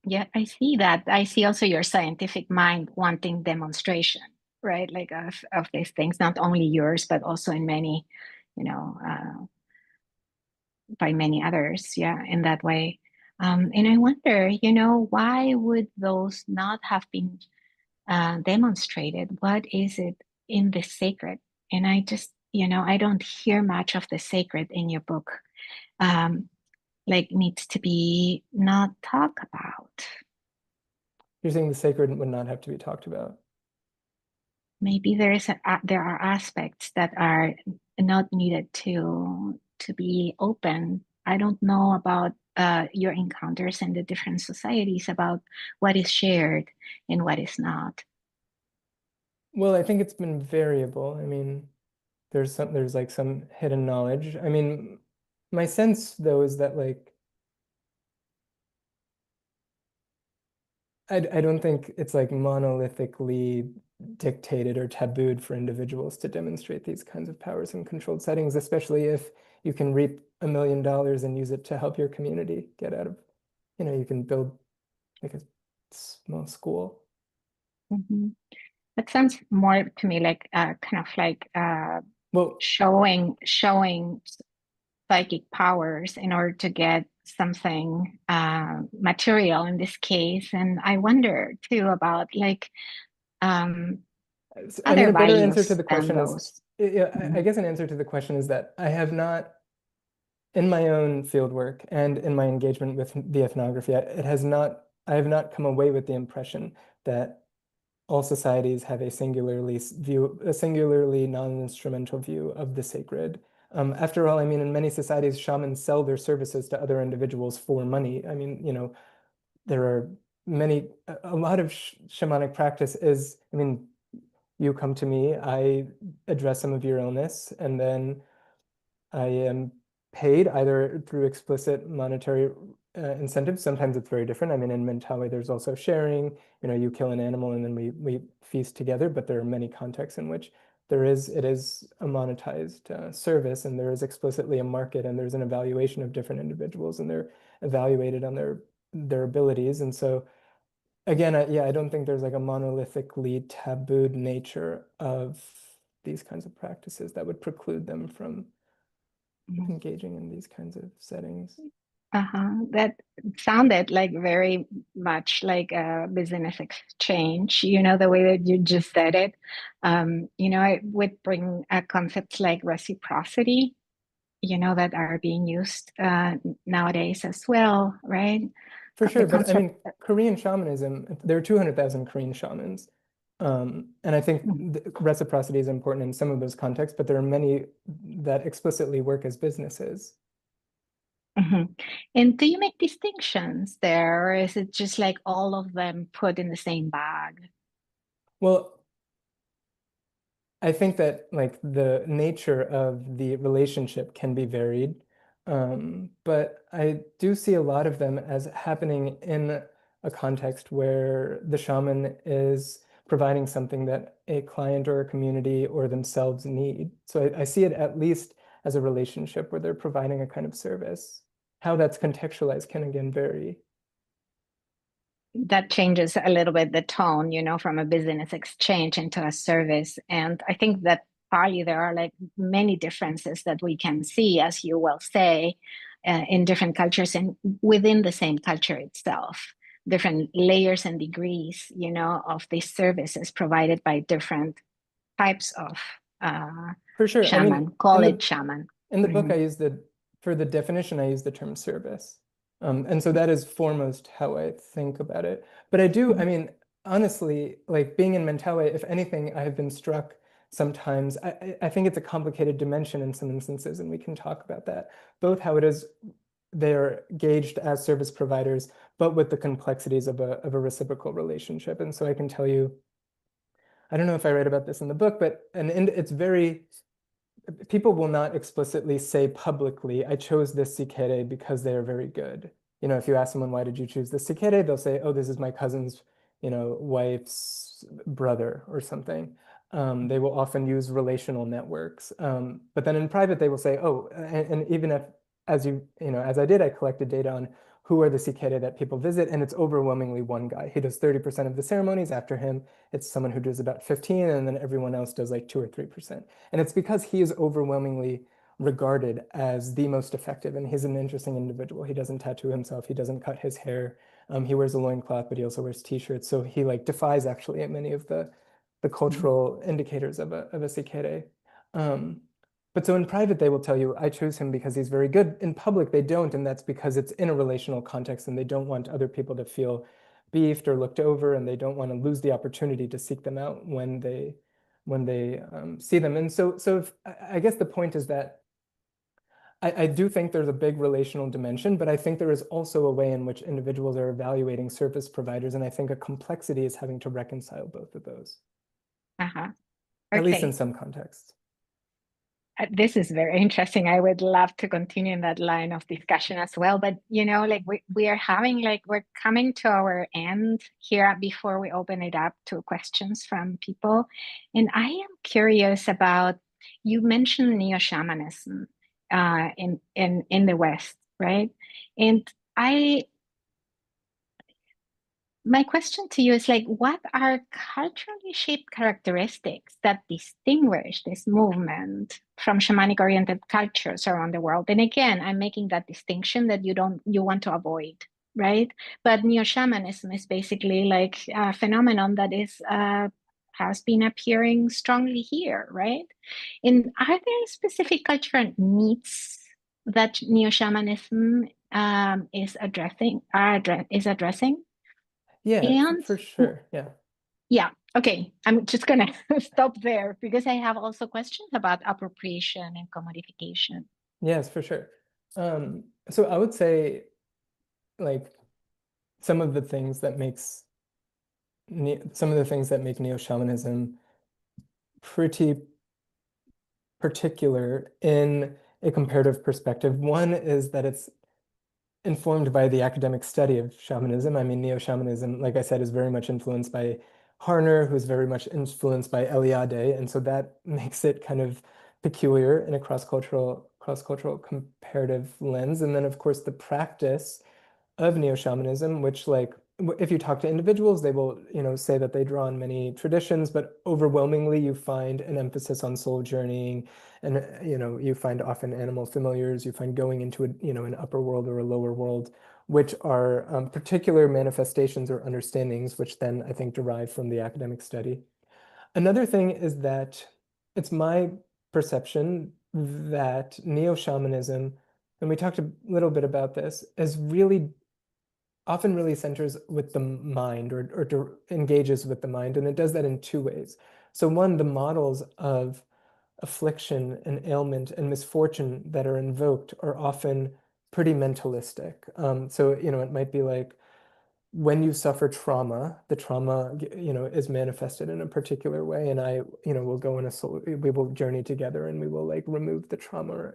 Yeah, I see that. I see also your scientific mind wanting demonstration, right? Like of these things, not only yours, but also in many, by many others. Yeah, in that way. And I wonder, why would those not have been demonstrated? What is it in the sacred? And I just, I don't hear much of the sacred in your book. Like needs to be not talked about. You're saying the sacred would not have to be talked about? Maybe there are aspects that are not needed to be open. I don't know about your encounters in the different societies about what is shared and what is not. Well, I think it's been variable. I mean, there's like some hidden knowledge. I mean, my sense though is that like I don't think it's like monolithically dictated or tabooed for individuals to demonstrate these kinds of powers in controlled settings, especially if you can reap $1 million and use it to help your community get out of, you can build like a small school. Mm-hmm. That sounds more to me like kind of like Well, showing psychic powers in order to get something material in this case. And I wonder too about like I mean, other a better answer to values the than question is, those. I guess an answer to the question is that I have not, in my own fieldwork and in my engagement with the ethnography, I have not come away with the impression that all societies have a singularly non-instrumental view of the sacred. After all, I mean, in many societies, shamans sell their services to other individuals for money. I mean, there are a lot of shamanic practice is, I mean, you come to me, I address some of your illness, and then I am paid either through explicit monetary incentives. Sometimes it's very different. I mean, in Mentawai, there's also sharing. You kill an animal and then we feast together. But there are many contexts in which it is a monetized service, and there is explicitly a market, and there's an evaluation of different individuals, and they're evaluated on their abilities. And so, again, I don't think there's like a monolithically tabooed nature of these kinds of practices that would preclude them from engaging in these kinds of settings. That sounded like very much like a business exchange, the way that you just said it. It would bring concepts like reciprocity, that are being used nowadays as well, right? For The sure, but I concept. mean, Korean shamanism, there are 200,000 Korean shamans. And I think reciprocity is important in some of those contexts, but there are many that explicitly work as businesses. And do you make distinctions there, or is it just like all of them put in the same bag? Well, I think that like the nature of the relationship can be varied, but I do see a lot of them as happening in a context where the shaman is providing something that a client or a community or themselves need. So I see it at least as a relationship where they're providing a kind of service. How that's contextualized can again vary. That changes a little bit the tone, from a business exchange into a service. And I think that probably there are like many differences that we can see, as you will say, in different cultures and within the same culture itself, different layers and degrees, of these services provided by different types of For sure. shaman, I mean, call it shaman. in the book, for the definition, I use the term service. And so that is foremost how I think about it. But I mean, honestly, like being in Mentawai, if anything, I have been struck sometimes. I think it's a complicated dimension in some instances, and we can talk about that. Both how it is they're gauged as service providers, but with the complexities of a reciprocal relationship. And so I can tell you, I don't know if I write about this in the book, but it's very, people will not explicitly say publicly, I chose this sikere because they are very good. You know, if you ask someone, why did you choose this sikere? They'll say, oh, this is my cousin's, wife's brother or something. They will often use relational networks. But then in private, they will say, oh, and even if, as I did, I collected data on who are the sikere that people visit, and it's overwhelmingly one guy. He does 30% of the ceremonies. After him, it's someone who does about 15, and then everyone else does like 2 or 3%. And it's because he is overwhelmingly regarded as the most effective, and he's an interesting individual. He doesn't tattoo himself. He doesn't cut his hair. He wears a loincloth, but he also wears t-shirts. So he like defies actually many of the cultural indicators of a sikere. But so in private, they will tell you, I choose him because he's very good. In public, they don't, and that's because it's in a relational context, and they don't want other people to feel beefed or looked over, and they don't want to lose the opportunity to seek them out when they see them. And so I guess the point is that I do think there's a big relational dimension, but I think there is also a way in which individuals are evaluating service providers, and I think a complexity is having to reconcile both of those, Uh-huh. at least in Okay. some contexts. This is very interesting. I would love to continue in that line of discussion as well. But like we are having we're coming to our end here before we open it up to questions from people. And I am curious about, you mentioned Neo Shamanism in the West, right? And my question to you is what are culturally shaped characteristics that distinguish this movement from shamanic oriented cultures around the world? And again, I'm making that distinction that you want to avoid, right? But neo-shamanism is basically a phenomenon that has been appearing strongly here, right? And are there specific cultural needs that neo-shamanism is addressing? Yeah, And for sure. Yeah. yeah, okay, I'm just gonna stop there because I have also questions about appropriation and commodification. Yes, for sure. So I would say like some of the things that make neo-shamanism pretty particular in a comparative perspective. One is that it's informed by the academic study of shamanism. I mean, neo-shamanism, like I said, is very much influenced by Harner, who's very much influenced by Eliade, and so that makes it kind of peculiar in a cross-cultural comparative lens. And then, of course, the practice of neo-shamanism, which if you talk to individuals, they will, say that they draw on many traditions, but overwhelmingly you find an emphasis on soul journeying, and you find often animal familiars, you find going into an upper world or a lower world, which are particular manifestations or understandings, which then I think derive from the academic study. Another thing is that it's my perception that neo-shamanism, and we talked a little bit about this, is often really centers with the mind or engages with the mind. And it does that in two ways. So one, the models of affliction and ailment and misfortune that are invoked are often pretty mentalistic. So, it might be like when you suffer trauma, the trauma, is manifested in a particular way. And will go we will journey together and we will remove the trauma,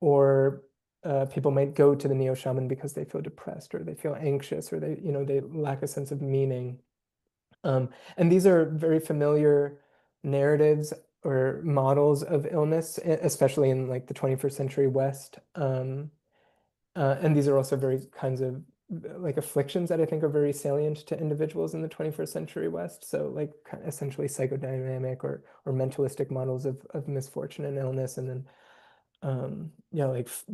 or people might go to the neo shaman because they feel depressed or they feel anxious or they lack a sense of meaning. And these are very familiar narratives or models of illness, especially in the 21st century West. And these are also very kinds of afflictions that I think are very salient to individuals in the 21st century West. So essentially psychodynamic or mentalistic models of misfortune and illness, and then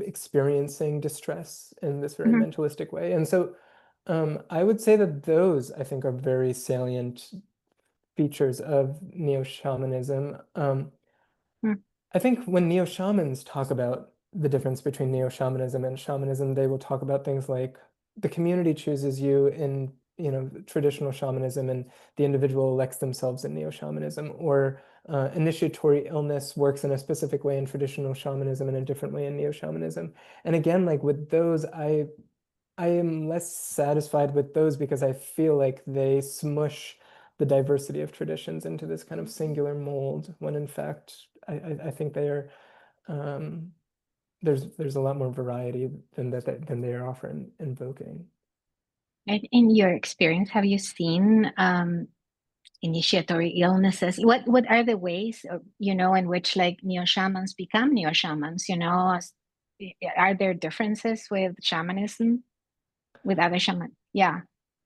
experiencing distress in this very Mhm. mentalistic way. And so I would say that those, I think, are very salient features of neo-shamanism. Mm. I think when neo-shamans talk about the difference between neo-shamanism and shamanism, they will talk about things like the community chooses you in traditional shamanism, and the individual elects themselves in Neo Shamanism, or initiatory illness works in a specific way in traditional shamanism and a different way in Neo Shamanism. And again, like with those, I am less satisfied with those because I feel like they smush the diversity of traditions into this kind of singular mold, when in fact I think they are there's a lot more variety than they are often invoking. And in your experience, have you seen initiatory illnesses? What are the ways, in which like neo shamans become neo shamans? Are there differences with shamanism, with other shaman? Yeah,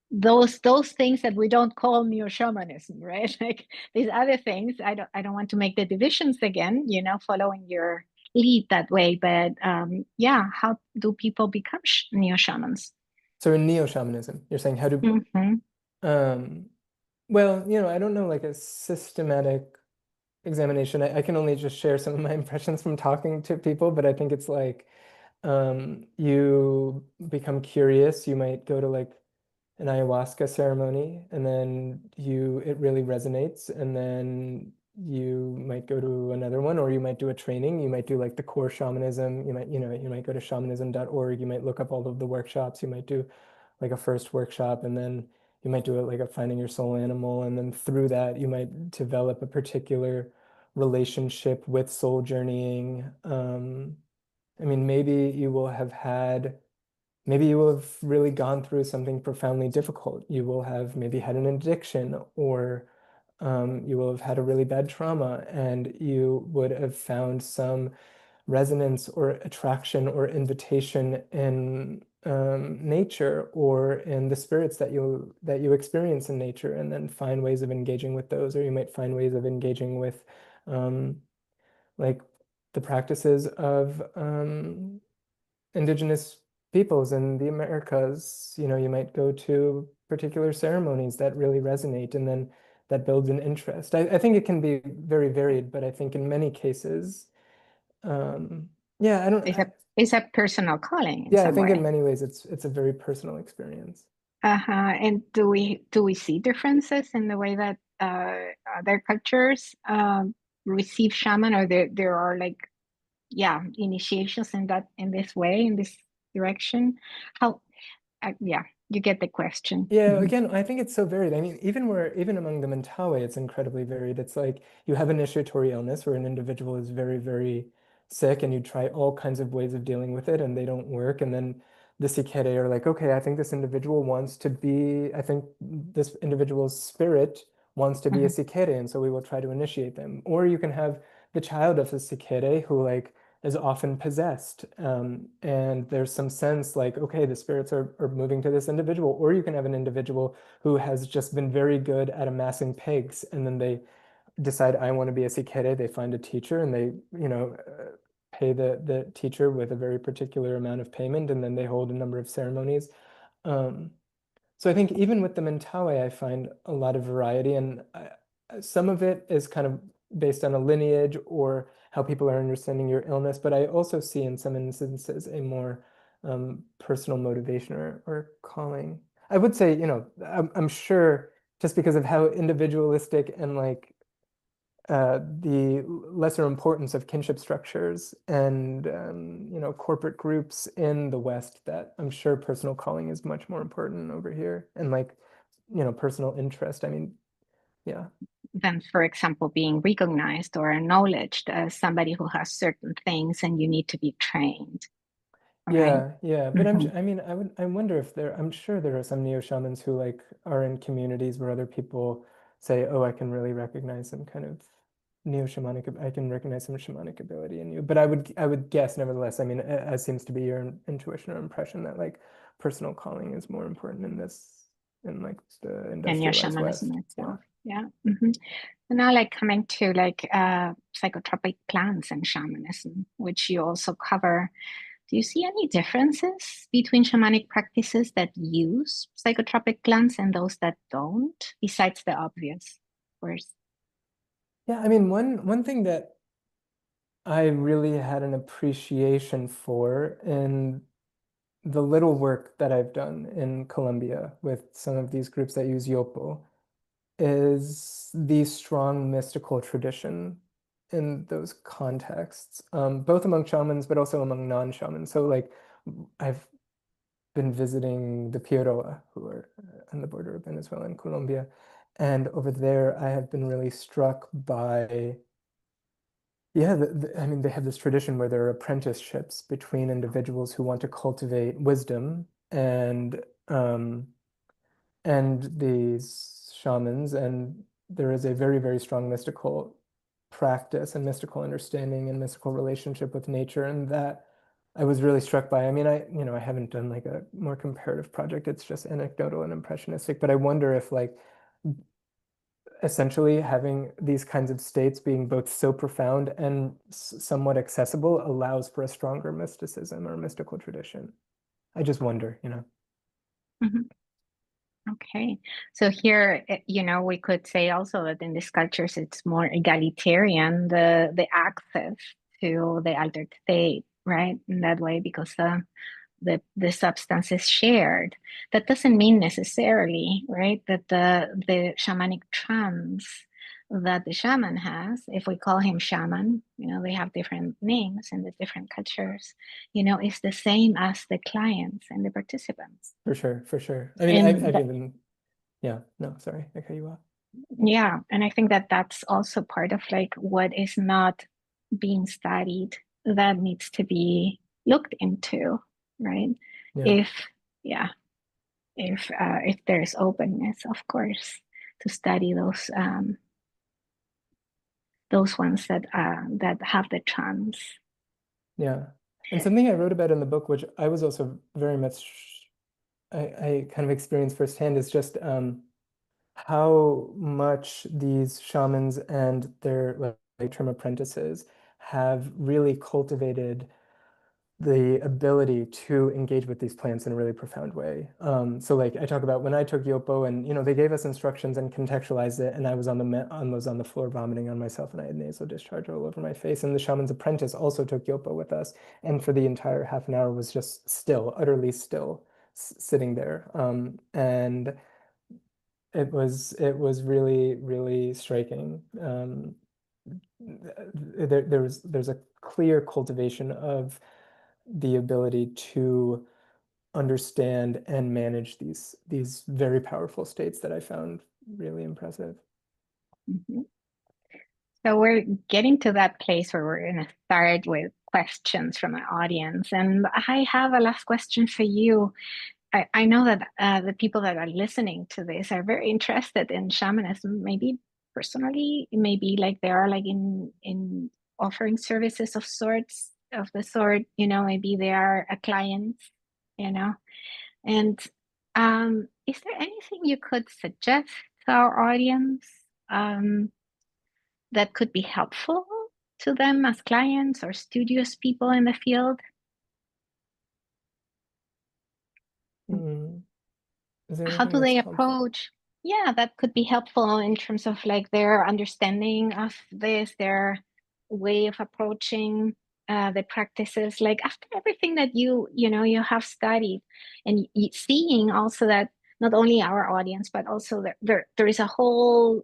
those things that we don't call neo shamanism, right? Like these other things. I don't want to make the divisions again. Following your lead that way, but yeah, how do people become neo shamans? So in Neo Shamanism, you're saying how do well, I don't know like a systematic examination. I can only just share some of my impressions from talking to people, but I think it's like you become curious. You might go to like an ayahuasca ceremony, and then it really resonates, and then you might go to another one, or you might do a training. You might do like the core shamanism. You might go to shamanism.org. You might look up all of the workshops. You might do like a first workshop, and then you might do it like a finding your soul animal, and then through that you might develop a particular relationship with soul journeying. I mean, maybe you will have really gone through something profoundly difficult. You will have maybe had an addiction, or you will have had a really bad trauma, and you would have found some resonance or attraction or invitation in nature, or in the spirits that you experience in nature, and then find ways of engaging with those. Or you might find ways of engaging with um, like the practices of indigenous peoples in the Americas. You might go to particular ceremonies that really resonate, and then that builds an interest. I think it can be very varied, but I think in many cases, yeah, I don't. It's a personal calling in Yeah, I some think in way. many ways it's a very personal experience. And do we see differences in the way that other cultures receive shaman, or there are like, yeah, initiations in this way, in this direction? How yeah, you get the question. Yeah, again, I think it's so varied. I mean, even among the Mentawe, it's incredibly varied. It's like you have initiatory illness where an individual is very, very sick, and you try all kinds of ways of dealing with it, and they don't work. And then the Sikere are like, okay, I think this individual's spirit wants to be a Mhm. Sikere, and so we will try to initiate them. Or you can have the child of a Sikere who like is often possessed. And there's some sense like, okay, the spirits are moving to this individual. Or you can have an individual who has just been very good at amassing pigs, and then they decide, I want to be a sikere. They find a teacher, and they, pay the teacher with a very particular amount of payment, and then they hold a number of ceremonies. Um, so I think even with the Mentawe, I find a lot of variety, and some of it is kind of based on a lineage or how people are understanding your illness. But I also see in some instances a more personal motivation or calling. I would say, I'm sure just because of how individualistic and like the lesser importance of kinship structures and corporate groups in the West, that I'm sure personal calling is much more important over here, and like personal interest. I mean, yeah. Than, for example, being recognized or acknowledged as somebody who has certain things, and you need to be trained, right? Yeah, but Mhm. I wonder if I'm sure there are some neo shamans who like are in communities where other people say, oh, I can really recognize some kind of I can recognize some shamanic ability in you. But I would guess nevertheless, I mean, as seems to be your intuition or impression, that like personal calling is more important in like the And your industrialized shamanism West. Yeah. itself. Yeah. Hmm. And now, like coming to like psychotropic plants and shamanism, which you also cover. Do you see any differences between shamanic practices that use psychotropic plants and those that don't, besides the obvious, of course? Yeah, I mean, one thing that I really had an appreciation for in the little work that I've done in Colombia with some of these groups that use yopo is the strong mystical tradition in those contexts, both among shamans, but also among non-shamans. So like I've been visiting the Piaroa, who are on the border of Venezuela and Colombia. And over there, I have been really struck by, yeah, I mean, they have this tradition where there are apprenticeships between individuals who want to cultivate wisdom um, and these shamans, and there is a very, very strong mystical practice and mystical understanding and mystical relationship with nature, and that I was really struck by. I mean, I haven't done like a more comparative project. It's just anecdotal and impressionistic, but I wonder if like essentially having these kinds of states being both so profound and somewhat accessible allows for a stronger mysticism or mystical tradition. I just wonder, you know. Mhm. Okay, so here, we could say also that in these cultures it's more egalitarian, the access to the altered state, right? In that way, because the substance is shared. That doesn't mean necessarily, right, that the shamanic trance that the shaman has, if we call him shaman, they have different names in the different cultures, is the same as the clients and the participants. For sure, for sure. I mean, And yeah, no, sorry, I cut you off. yeah, and I think that that's also part of like what is not being studied that needs to be looked into, right? Yeah. If yeah, if there's openness, of course, to study those ones that have the chance. Yeah. And something I wrote about in the book, which I was also very much, I kind of experienced firsthand, is just how much these shamans and their like term apprentices have really cultivated the ability to engage with these plants in a really profound way. So like I talk about when I took Yopo and they gave us instructions and contextualized it, and I was on the floor vomiting on myself, and I had nasal discharge all over my face. And the shaman's apprentice also took Yopo with us, and for the entire half an hour was just still, utterly still, sitting there. And it was really, really striking. There's a clear cultivation of the ability to understand and manage these very powerful states that I found really impressive. Mm-hmm. So we're getting to that place where we're going to start with questions from our audience. And I have a last question for you. I know that the people that are listening to this are very interested in shamanism, maybe personally, maybe like they are like in offering services of the sort, maybe they are a client, you know. And is there anything you could suggest to our audience that could be helpful to them as clients or studious people in the field? Is there How anything do that's they helpful? approach? Yeah, that could be helpful in terms of like their understanding of this, their way of approaching the practices. Like after everything that you have studied, and seeing also that not only our audience, but also there is a whole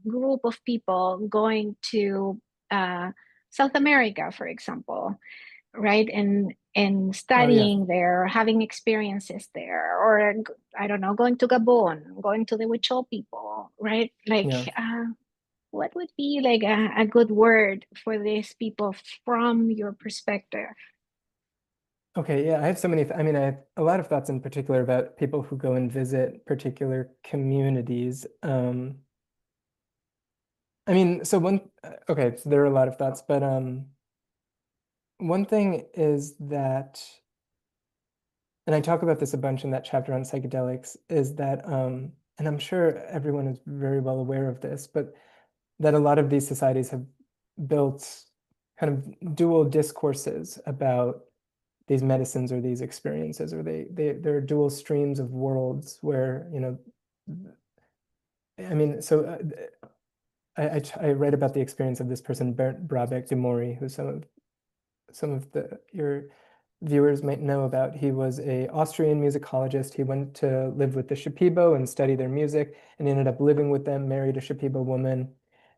group of people going to South America, for example, right? And Oh yeah, studying there, having experiences there, or I don't know, going to Gabon, going to the Huichol people, right? Like, yeah. what would be like a good word for these people from your perspective? Okay, yeah, I have so many, I mean, I have a lot of thoughts in particular about people who go and visit particular communities. I mean, so okay, so there are a lot of thoughts, but one thing is that, and I talk about this a bunch in that chapter on psychedelics, is that, and I'm sure everyone is very well aware of this, but that a lot of these societies have built kind of dual discourses about these medicines or these experiences, or there are dual streams of worlds where, I mean, so I read about the experience of this person, Bernd Brabeck de Mori, who's some of viewers might know about. He was an Austrian musicologist. He went to live with the Shipibo and study their music, and ended up living with them, married a Shipibo woman,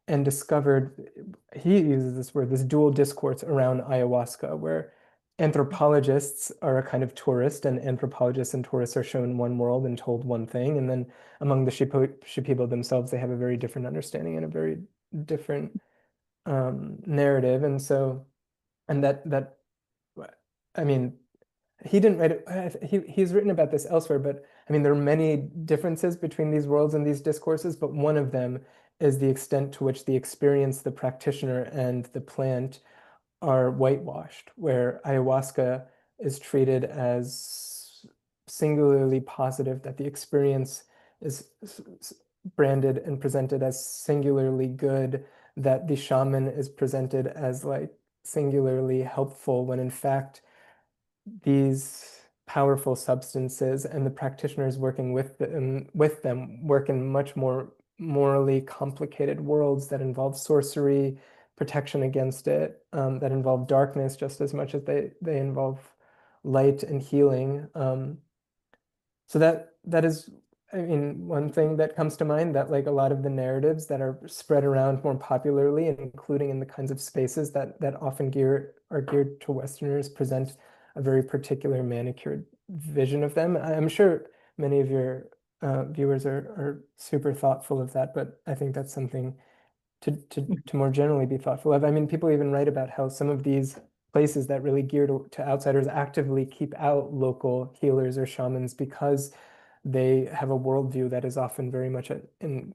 and discovered, he uses this word, this dual discourse around ayahuasca, where anthropologists are a kind of tourist, and anthropologists and tourists are shown one world and told one thing. And then among the Shipibo themselves, they have a very different understanding and a very different narrative. And so, and that, I mean, he didn't write it, he's written about this elsewhere, but I mean, there are many differences between these worlds and these discourses, but one of them is the extent to which the experience, the practitioner, and the plant are whitewashed, where ayahuasca is treated as singularly positive, that the experience is branded and presented as singularly good, that the shaman is presented as like singularly helpful, when in fact these powerful substances and the practitioners working with them work in much more morally complicated worlds that involve sorcery, protection against it, that involve darkness just as much as they involve light and healing. So that is, I mean, one thing that comes to mind, that like a lot of the narratives that are spread around more popularly, including in the kinds of spaces that often are geared to Westerners, present a very particular manicured vision of them. I'm sure many of your viewers are super thoughtful of that, but I think that's something to more generally be thoughtful of. I mean, people even write about how some of these places that really gear to outsiders actively keep out local healers or shamans, because they have a worldview that is often very much in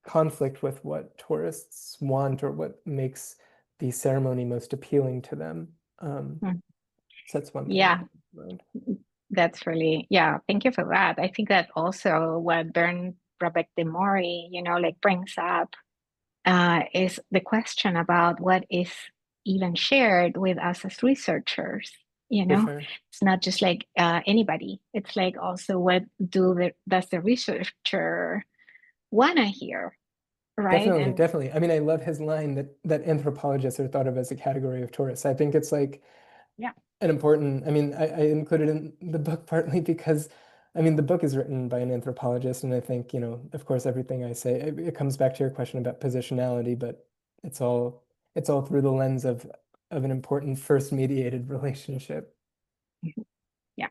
conflict with what tourists want, or what makes the ceremony most appealing to them. So that's one thing. Yeah, that's really, yeah, thank you for that. I think that also what Bern Brabeck de Mori, like brings up is the question about what is even shared with us as researchers. Sure. It's not just like anybody. It's like also what does the researcher want to hear, right? Definitely. I mean, I love his line that anthropologists are thought of as a category of tourists. I think it's like, yeah, an important, I mean, I included in the book partly because, I mean, the book is written by an anthropologist, and I think, of course, everything I say, it comes back to your question about positionality, but it's all through the lens of an important first mediated relationship. yeah.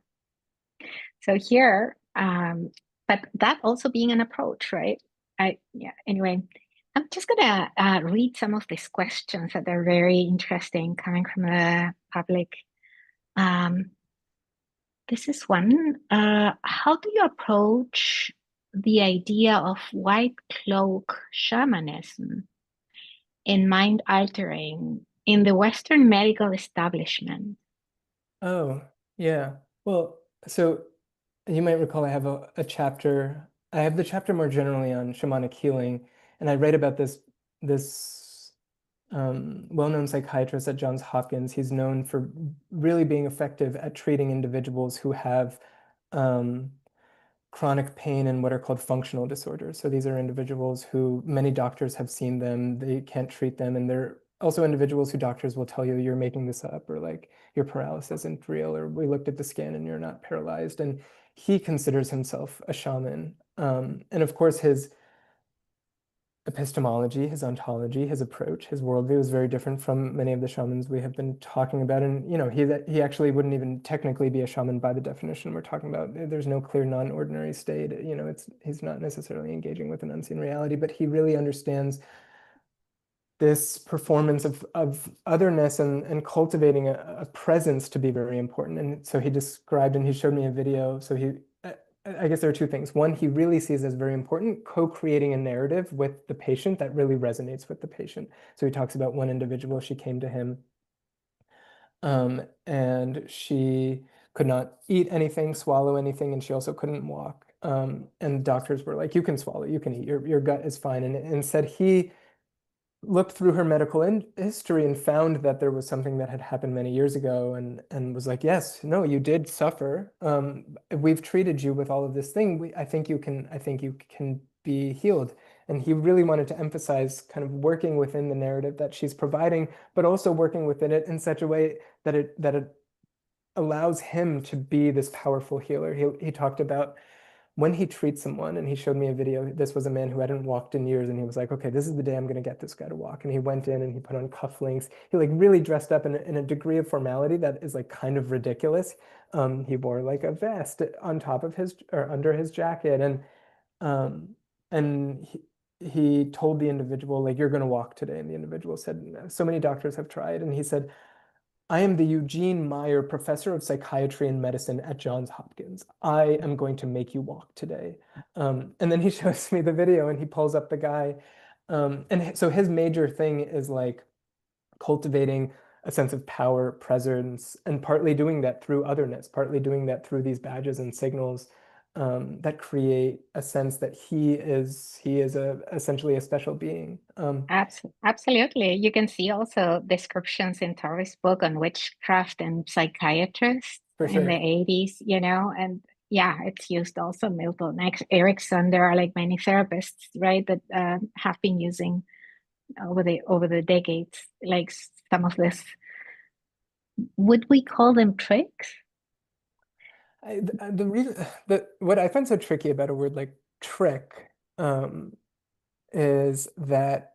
So here, but that also being an approach, right? Anyway, I'm just gonna read some of these questions that are very interesting coming from the public. This is one. How do you approach the idea of white cloak shamanism in mind altering in the Western medical establishment? Oh, yeah. Well, so you might recall I have a chapter. I have the chapter more generally on shamanic healing, and I write about this well-known psychiatrist at Johns Hopkins. He's known for really being effective at treating individuals who have chronic pain and what are called functional disorders. So these are individuals who many doctors have seen them, they can't treat them, and they're also individuals who doctors will tell you you're making this up, or like your paralysis isn't real, or we looked at the scan and you're not paralyzed. And he considers himself a shaman. And of course, his epistemology, his ontology, his approach, his worldview is very different from many of the shamans we have been talking about. And he actually wouldn't even technically be a shaman by the definition we're talking about. There's no clear non-ordinary state. He's not necessarily engaging with an unseen reality, but he really understands this performance of otherness and cultivating a presence to be very important. And so he described, and he showed me a video. So I guess there are two things. One, he really sees as very important co-creating a narrative with the patient that really resonates with the patient. So he talks about one individual, she came to him, and she could not eat anything, swallow anything, and she also couldn't walk. And doctors were like, you can swallow, you can eat, your gut is fine. And said he looked through her medical history and found that there was something that had happened many years ago, and was like, yes, no, you did suffer. We've treated you with all of this thing. I think you can be healed. And he really wanted to emphasize kind of working within the narrative that she's providing, but also working within it in such a way that it allows him to be this powerful healer. He talked about when he treats someone, and he showed me a video. This was a man who hadn't walked in years, and he was like, okay, this is the day I'm going to get this guy to walk. And he went in and he put on cufflinks. He like really dressed up in a degree of formality that is like kind of ridiculous. He wore like a vest on top of his or under his jacket, um, and he told the individual, like, you're going to walk today. And the individual said, so many doctors have tried. And he said, I am the Eugene Meyer Professor of Psychiatry and Medicine at Johns Hopkins. I am going to make you walk today. And then he shows me the video and he pulls up the guy. And so his major thing is like cultivating a sense of power, presence, and partly doing that through otherness, partly doing that through these badges and signals that create a sense that he is essentially a special being. Absolutely. You can see also descriptions in Torres' book on witchcraft and psychiatrists For in the sure. 80s, and yeah, it's used also. Milton Erickson, there are like many therapists, right, that have been using over the decades, like some of this. Would we call them tricks? The reason that what I find so tricky about a word like trick is that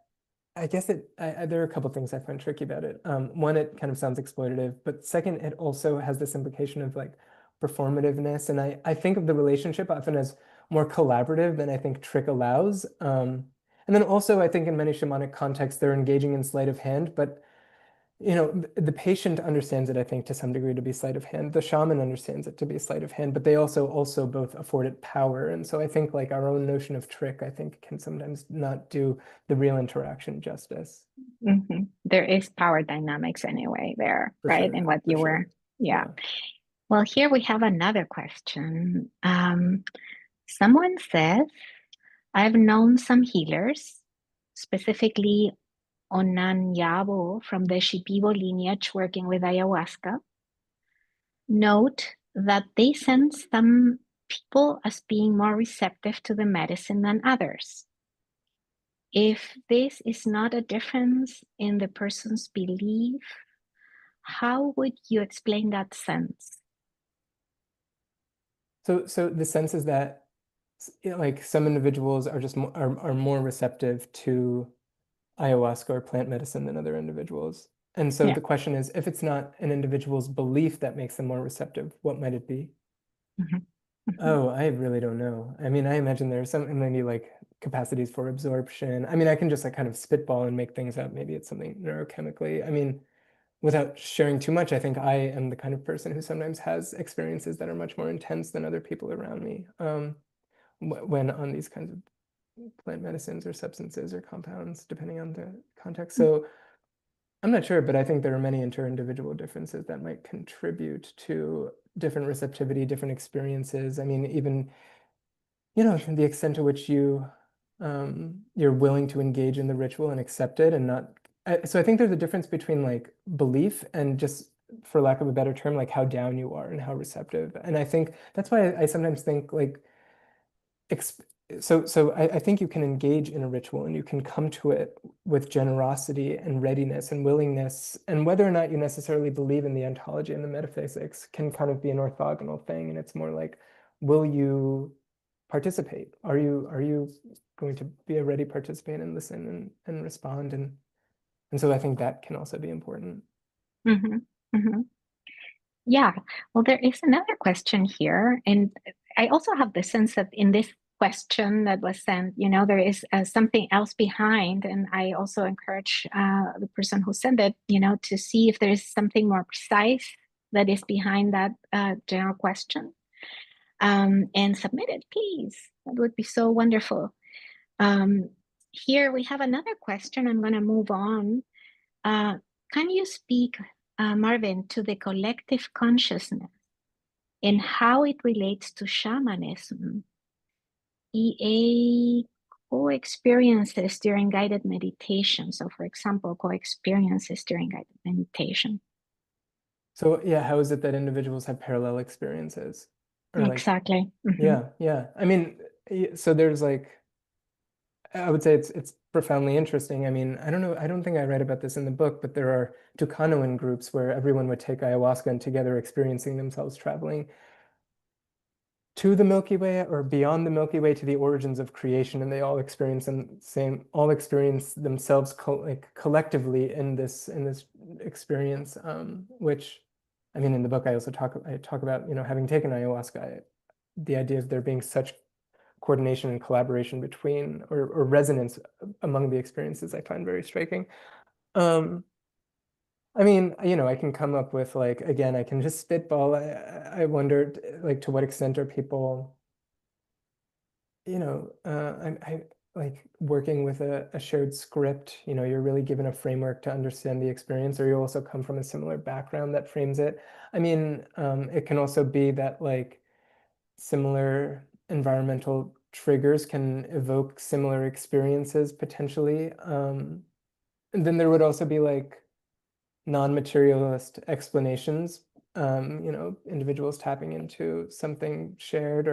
I guess there are a couple things I find tricky about it. One, it kind of sounds exploitative, but second, it also has this implication of like performativeness. And I think of the relationship often as more collaborative than I think trick allows. And then also, I think in many shamanic contexts, they're engaging in sleight of hand, but the patient understands it, I think, to some degree to be sleight of hand. The shaman understands it to be sleight of hand, but they also both afford it power. And so I think like our own notion of trick, I think, can sometimes not do the real interaction justice. Mm-hmm. There is power dynamics anyway there, For right? sure. And what For you sure. were, yeah. Yeah. Well, here we have another question. Someone says, I've known some healers, specifically Onanyabo from the Shipibo lineage working with ayahuasca, note that they sense some people as being more receptive to the medicine than others. If this is not a difference in the person's belief, how would you explain that sense? So the sense is that like some individuals are just are more receptive to ayahuasca or plant medicine than other individuals. And so Yeah. the question is, if it's not an individual's belief that makes them more receptive, what might it be? Mm-hmm. Mm-hmm. Oh, I really don't know. I mean, I imagine there's some maybe like capacities for absorption. I mean, I can just like kind of spitball and make things up. Maybe it's something neurochemically. I mean, without sharing too much, I think I am the kind of person who sometimes has experiences that are much more intense than other people around me when on these kinds of plant medicines or substances or compounds, depending on the context. So I'm not sure, but I think there are many inter-individual differences that might contribute to different receptivity, different experiences. I mean, even, the extent to which you're willing to engage in the ritual and accept it and not. So I think there's a difference between like belief and just, for lack of a better term, like how down you are and how receptive. And I think that's why I sometimes think like so I think you can engage in a ritual and you can come to it with generosity and readiness and willingness, and whether or not you necessarily believe in the ontology and the metaphysics can kind of be an orthogonal thing. And it's more like, will you participate? Are you going to be a ready participant and listen and respond? And so I think that can also be important. Mm-hmm. Mm-hmm. Yeah, well, there is another question here. And I also have the sense that in this question that was sent, there is something else behind. And I also encourage the person who sent it, to see if there is something more precise that is behind that general question. And submit it, please. That would be so wonderful. Here we have another question. I'm going to move on. Can you speak, Marvin, to the collective consciousness and how it relates to shamanism, EA co-experiences during guided meditation? So, for example, co-experiences during guided meditation. So yeah, how is it that individuals have parallel experiences? Or like, Exactly. Mm-hmm. yeah. I mean, so there's like, I would say it's profoundly interesting. I mean, I don't know, I don't think I read about this in the book, but there are Tucanoan groups where everyone would take ayahuasca and together experiencing themselves traveling to the Milky Way or beyond the Milky Way to the origins of creation, and they all experience themselves collectively in this experience, which I mean in the book I talk about, having taken ayahuasca, the idea of there being such coordination and collaboration between or resonance among the experiences I find very striking. I mean, I can come up with again, I can just spitball. I wondered to what extent are people, I like working with a shared script, you're really given a framework to understand the experience, or you also come from a similar background that frames it. I mean, it can also be that similar environmental triggers can evoke similar experiences potentially. And then there would also be non-materialist explanations, individuals tapping into something shared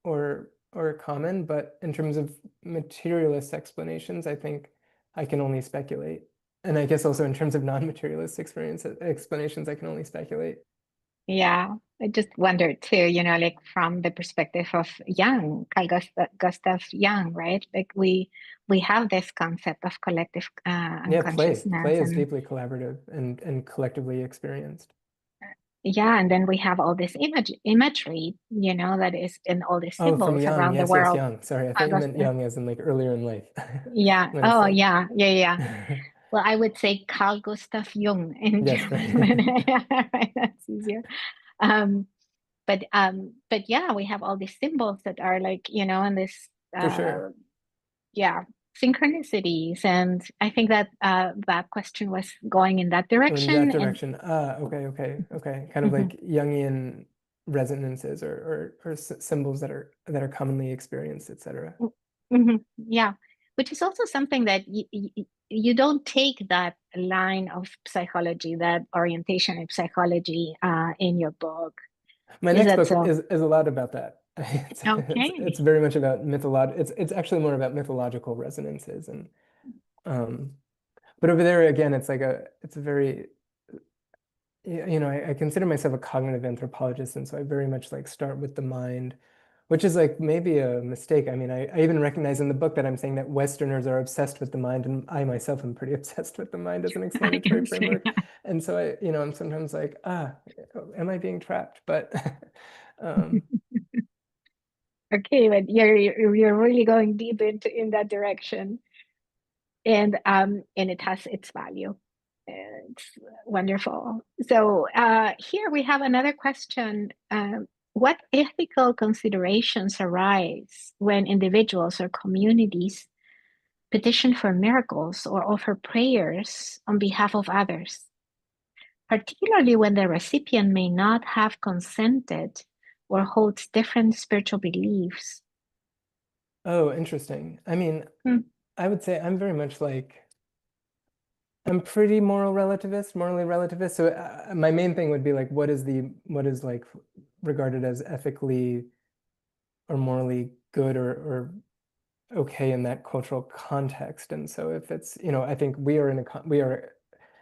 or common. But in terms of materialist explanations, I think I can only speculate. And I guess also in terms of non-materialist explanations, I can only speculate. Yeah, I just wondered too, like from the perspective of Carl Gustav Jung, right? Like we have this concept of collective Yeah, unconsciousness, play is and deeply collaborative and collectively experienced. yeah, and then we have all this imagery, that is in all these Oh, from symbols Young. around the Yes, world. Young. Sorry, I thought you meant Young as in earlier in life. Yeah. When it's Oh, yeah. Yeah. Well, I would say Carl Gustav Jung in yes, German. right. Right, that's easier. But yeah, we have all these symbols that are and this For sure. yeah, synchronicities. And I think that that question was going in that In that direction. And direction. Okay. Kind of mhm, like Jungian resonances or symbols that are commonly experienced, etc. yeah, which is also something that you don't take that line of psychology, that orientation in psychology in your book. My Is next that book so? is a lot about that. It's Okay. very much about it's actually more about mythological resonances and um but over there again it's a very I consider myself a cognitive anthropologist, and so I very much start with the mind, which is maybe a mistake. I mean, I even recognize in the book that I'm saying that Westerners are obsessed with the mind, and I myself am pretty obsessed with the mind as an I explanatory can see framework. And so I'm sometimes am I being trapped? But um, Okay, but you're really going deep into in that direction, and it has its value. It's wonderful. So here we have another question. What ethical considerations arise when individuals or communities petition for miracles or offer prayers on behalf of others, particularly when the recipient may not have consented or holds different spiritual beliefs? oh, interesting. I mean, Hmm. I would say I'm very much I'm pretty morally relativist. So my main thing would be what is regarded as ethically or morally good or okay in that cultural context. And so if it's, I think we are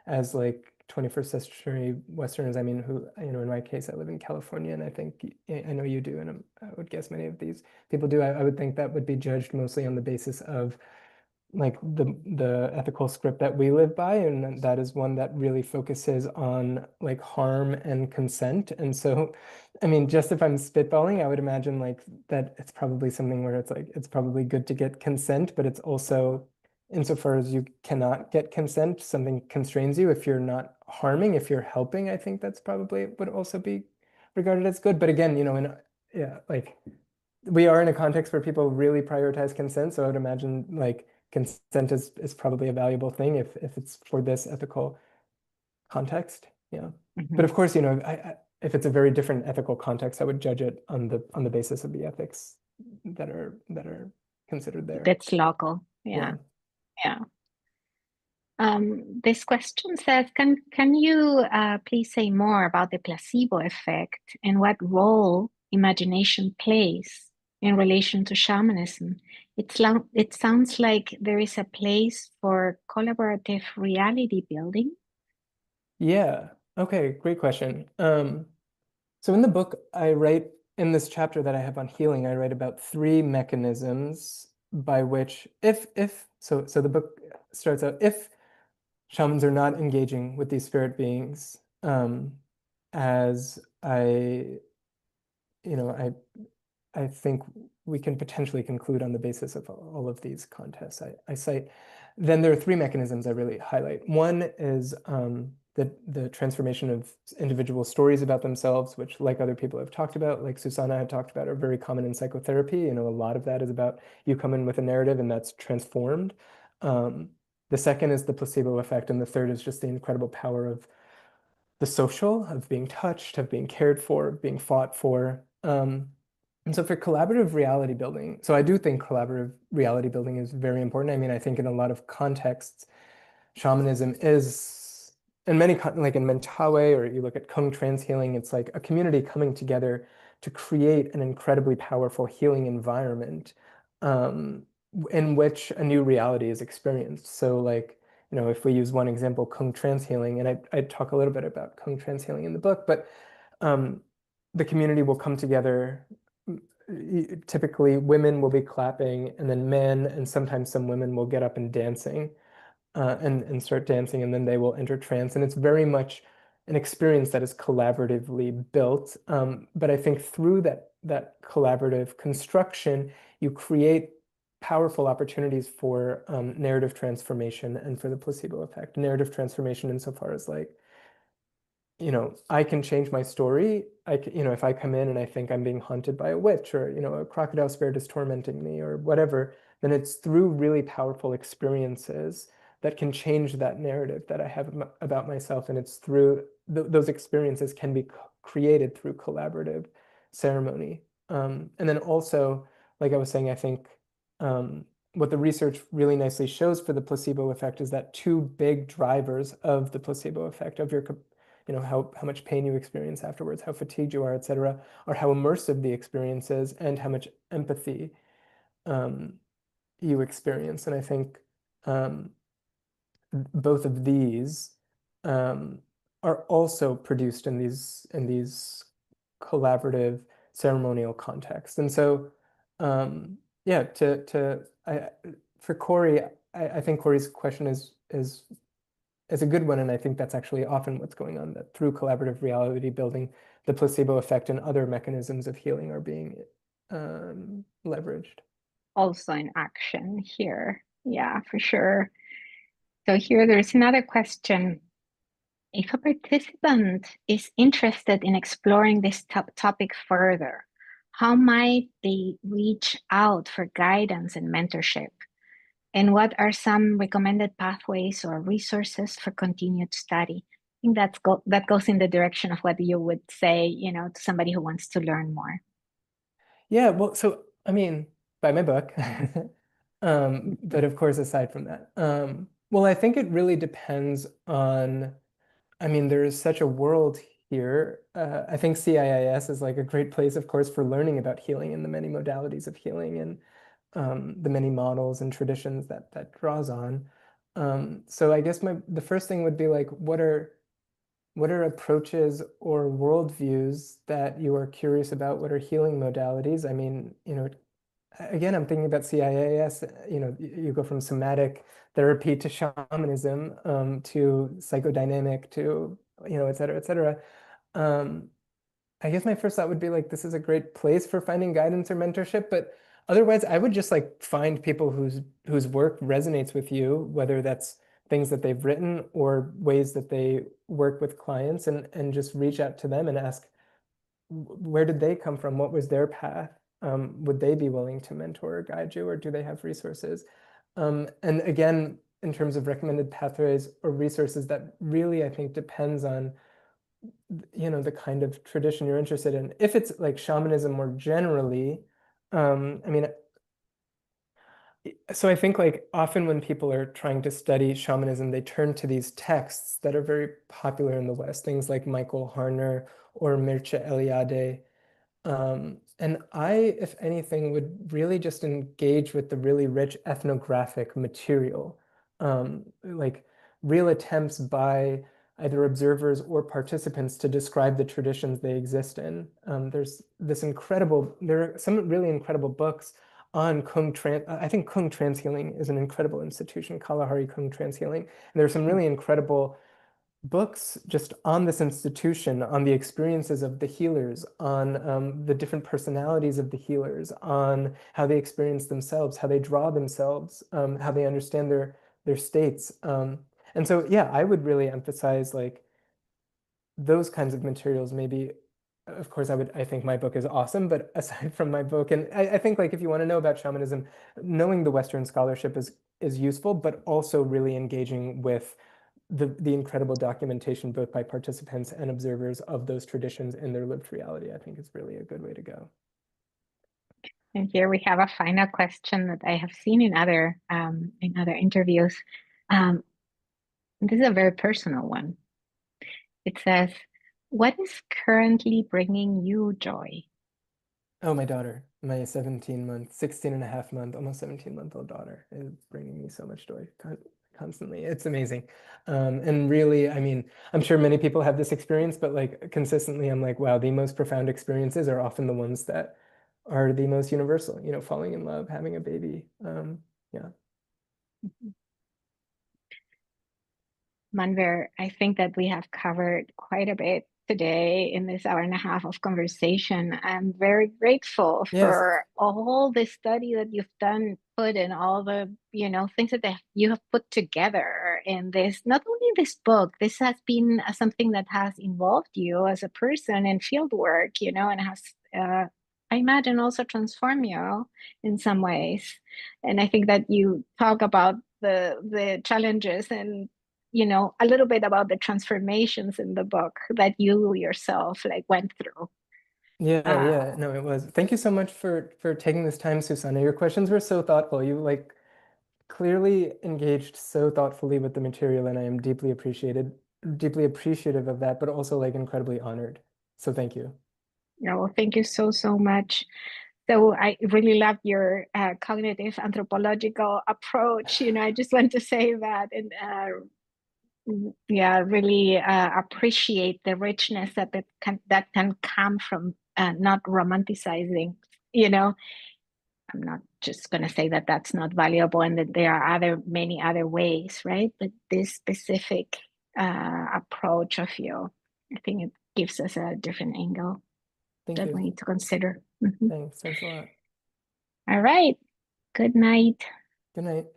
as 21st century Westerners, I mean, who, in my case, I live in California, and I think I know you do, and I would guess many of these people do. I would think that would be judged mostly on the basis of the ethical script that we live by, and that is one that really focuses on harm and consent. And so I mean, just if I'm spitballing, I would imagine that it's probably something where it's probably good to get consent, but it's also insofar as you cannot get consent, something constrains you. If you're not harming, if you're helping, I think that's probably would also be regarded as good. But again, yeah, we are in a context where people really prioritize consent. So I would imagine consent is probably a valuable thing if it's for this ethical context. Yeah. But Mhm. of course, if it's a very different ethical context, I would judge it on the basis of the ethics that are considered there. That's local. Yeah. Yeah. Yeah. This question says, can you please say more about the placebo effect and what role imagination plays in relation to shamanism? it sounds like there is a place for collaborative reality building. Yeah. Okay, great question. So in the book, I write in this chapter that I have on healing, I write about three mechanisms by which so the book starts out, if shamans are not engaging with these spirit beings, as I think we can potentially conclude on the basis of all of these contests I cite. Then there are three mechanisms I really highlight. One is the transformation of individual stories about themselves, which, like other people have talked about, like Susana had talked about, are very common in psychotherapy. A lot of that is about you come in with a narrative and that's transformed. The second is the placebo effect, and the third is just the incredible power of the social, of being touched, of being cared for, being fought for. And so for collaborative reality building, so I do think collaborative reality building is very important. I mean, I think in a lot of contexts, shamanism is, in many, like in Mentawai, or you look at Kung trans healing, it's like a community coming together to create an incredibly powerful healing environment in which a new reality is experienced. So like, if we use one example, Kung trans healing, and I talk a little bit about Kung trans healing in the book, but the community will come together. Typically, women will be clapping, and then men, and sometimes some women will get up and dancing, and start dancing, and then they will enter trance. And it's very much an experience that is collaboratively built. But I think through that collaborative construction, you create powerful opportunities for narrative transformation and for the placebo effect. Narrative transformation insofar as like, I can change my story. If I come in and I think I'm being haunted by a witch, or, a crocodile spirit is tormenting me, or whatever, then it's through really powerful experiences that can change that narrative that I have about myself. And it's through those experiences can be created through collaborative ceremony. And then also, like I was saying, I think what the research really nicely shows for the placebo effect is that two big drivers of the placebo effect, of your how much pain you experience afterwards, how fatigued you are, et cetera, or how immersive the experience is, and how much empathy you experience. And I think both of these are also produced in these collaborative ceremonial contexts. And so, yeah, for Corey, I think Corey's question is a good one, and I think that's actually often what's going on, that through collaborative reality building, the placebo effect and other mechanisms of healing are being leveraged. Also in action here. Yeah, for sure. So here there's another question. If a participant is interested in exploring this topic further, how might they reach out for guidance and mentorship? And what are some recommended pathways or resources for continued study? I think that goes in the direction of what you would say, to somebody who wants to learn more. Yeah, well, so I mean, buy my book. But of course, aside from that, well, I think it really depends on, I mean, there is such a world here. I think CIIS is like a great place, of course, for learning about healing and the many modalities of healing, and the many models and traditions that draws on. So I guess the first thing would be like, what are approaches or worldviews that you are curious about? What are healing modalities? I mean, again, I'm thinking about CIAS. You go from somatic therapy to shamanism, to psychodynamic, to, et cetera, et cetera. I guess my first thought would be like, this is a great place for finding guidance or mentorship, but otherwise I would just like find people whose work resonates with you, whether that's things that they've written or ways that they work with clients, and just reach out to them and ask, where did they come from? What was their path? Would they be willing to mentor or guide you, or do they have resources? And again, in terms of recommended pathways or resources, that really, I think, depends on the kind of tradition you're interested in. If it's like shamanism more generally, I mean, so I think like often when people are trying to study shamanism, they turn to these texts that are very popular in the West, things like Michael Harner or Mircea Eliade. And I, if anything, would really just engage with the really rich ethnographic material, like real attempts by either observers or participants to describe the traditions they exist in. There are some really incredible books on I think Kung Transhealing is an incredible institution, Kalahari Kung Transhealing. And there are some really incredible books just on this institution, on the experiences of the healers, on the different personalities of the healers, on how they experience themselves, how they draw themselves, how they understand their states. And so, yeah, I would really emphasize like those kinds of materials. Maybe, of course, I think my book is awesome, but aside from my book, and I think like if you want to know about shamanism, knowing the Western scholarship is useful, but also really engaging with the incredible documentation both by participants and observers of those traditions in their lived reality, I think is really a good way to go. And here we have a final question that I have seen in other interviews. This is a very personal one. It says, "What is currently bringing you joy?" Oh, my daughter, my 16 and a half month, almost 17-month-old daughter is bringing me so much joy constantly. It's amazing. And really, I mean, I'm sure many people have this experience, but like consistently, I'm like, wow, the most profound experiences are often the ones that are the most universal, you know, falling in love, having a baby. Yeah. Manvir, I think that we have covered quite a bit today in this hour and a half of conversation. I'm very grateful Yes. for all the study that you've done, put in all the, things that you have put together in this, not only this book, this has been something that has involved you as a person in field work, and has, I imagine, also transformed you in some ways. And I think that you talk about the challenges and a little bit about the transformations in the book that you yourself like went through. Yeah, no, it was. Thank you so much for taking this time, Susana. Your questions were so thoughtful. You like clearly engaged so thoughtfully with the material, and I am deeply appreciative of that, but also like incredibly honored. So thank you. Well, thank you so, so much. So I really love your cognitive anthropological approach. I just want to say that, and yeah, really appreciate the richness that can come from not romanticizing. I'm not just going to say that that's not valuable and that there are many other ways, right? But this specific approach of you, I think it gives us a different angle Thank that you. we need to consider. Thanks a lot. All right. Good night. Good night.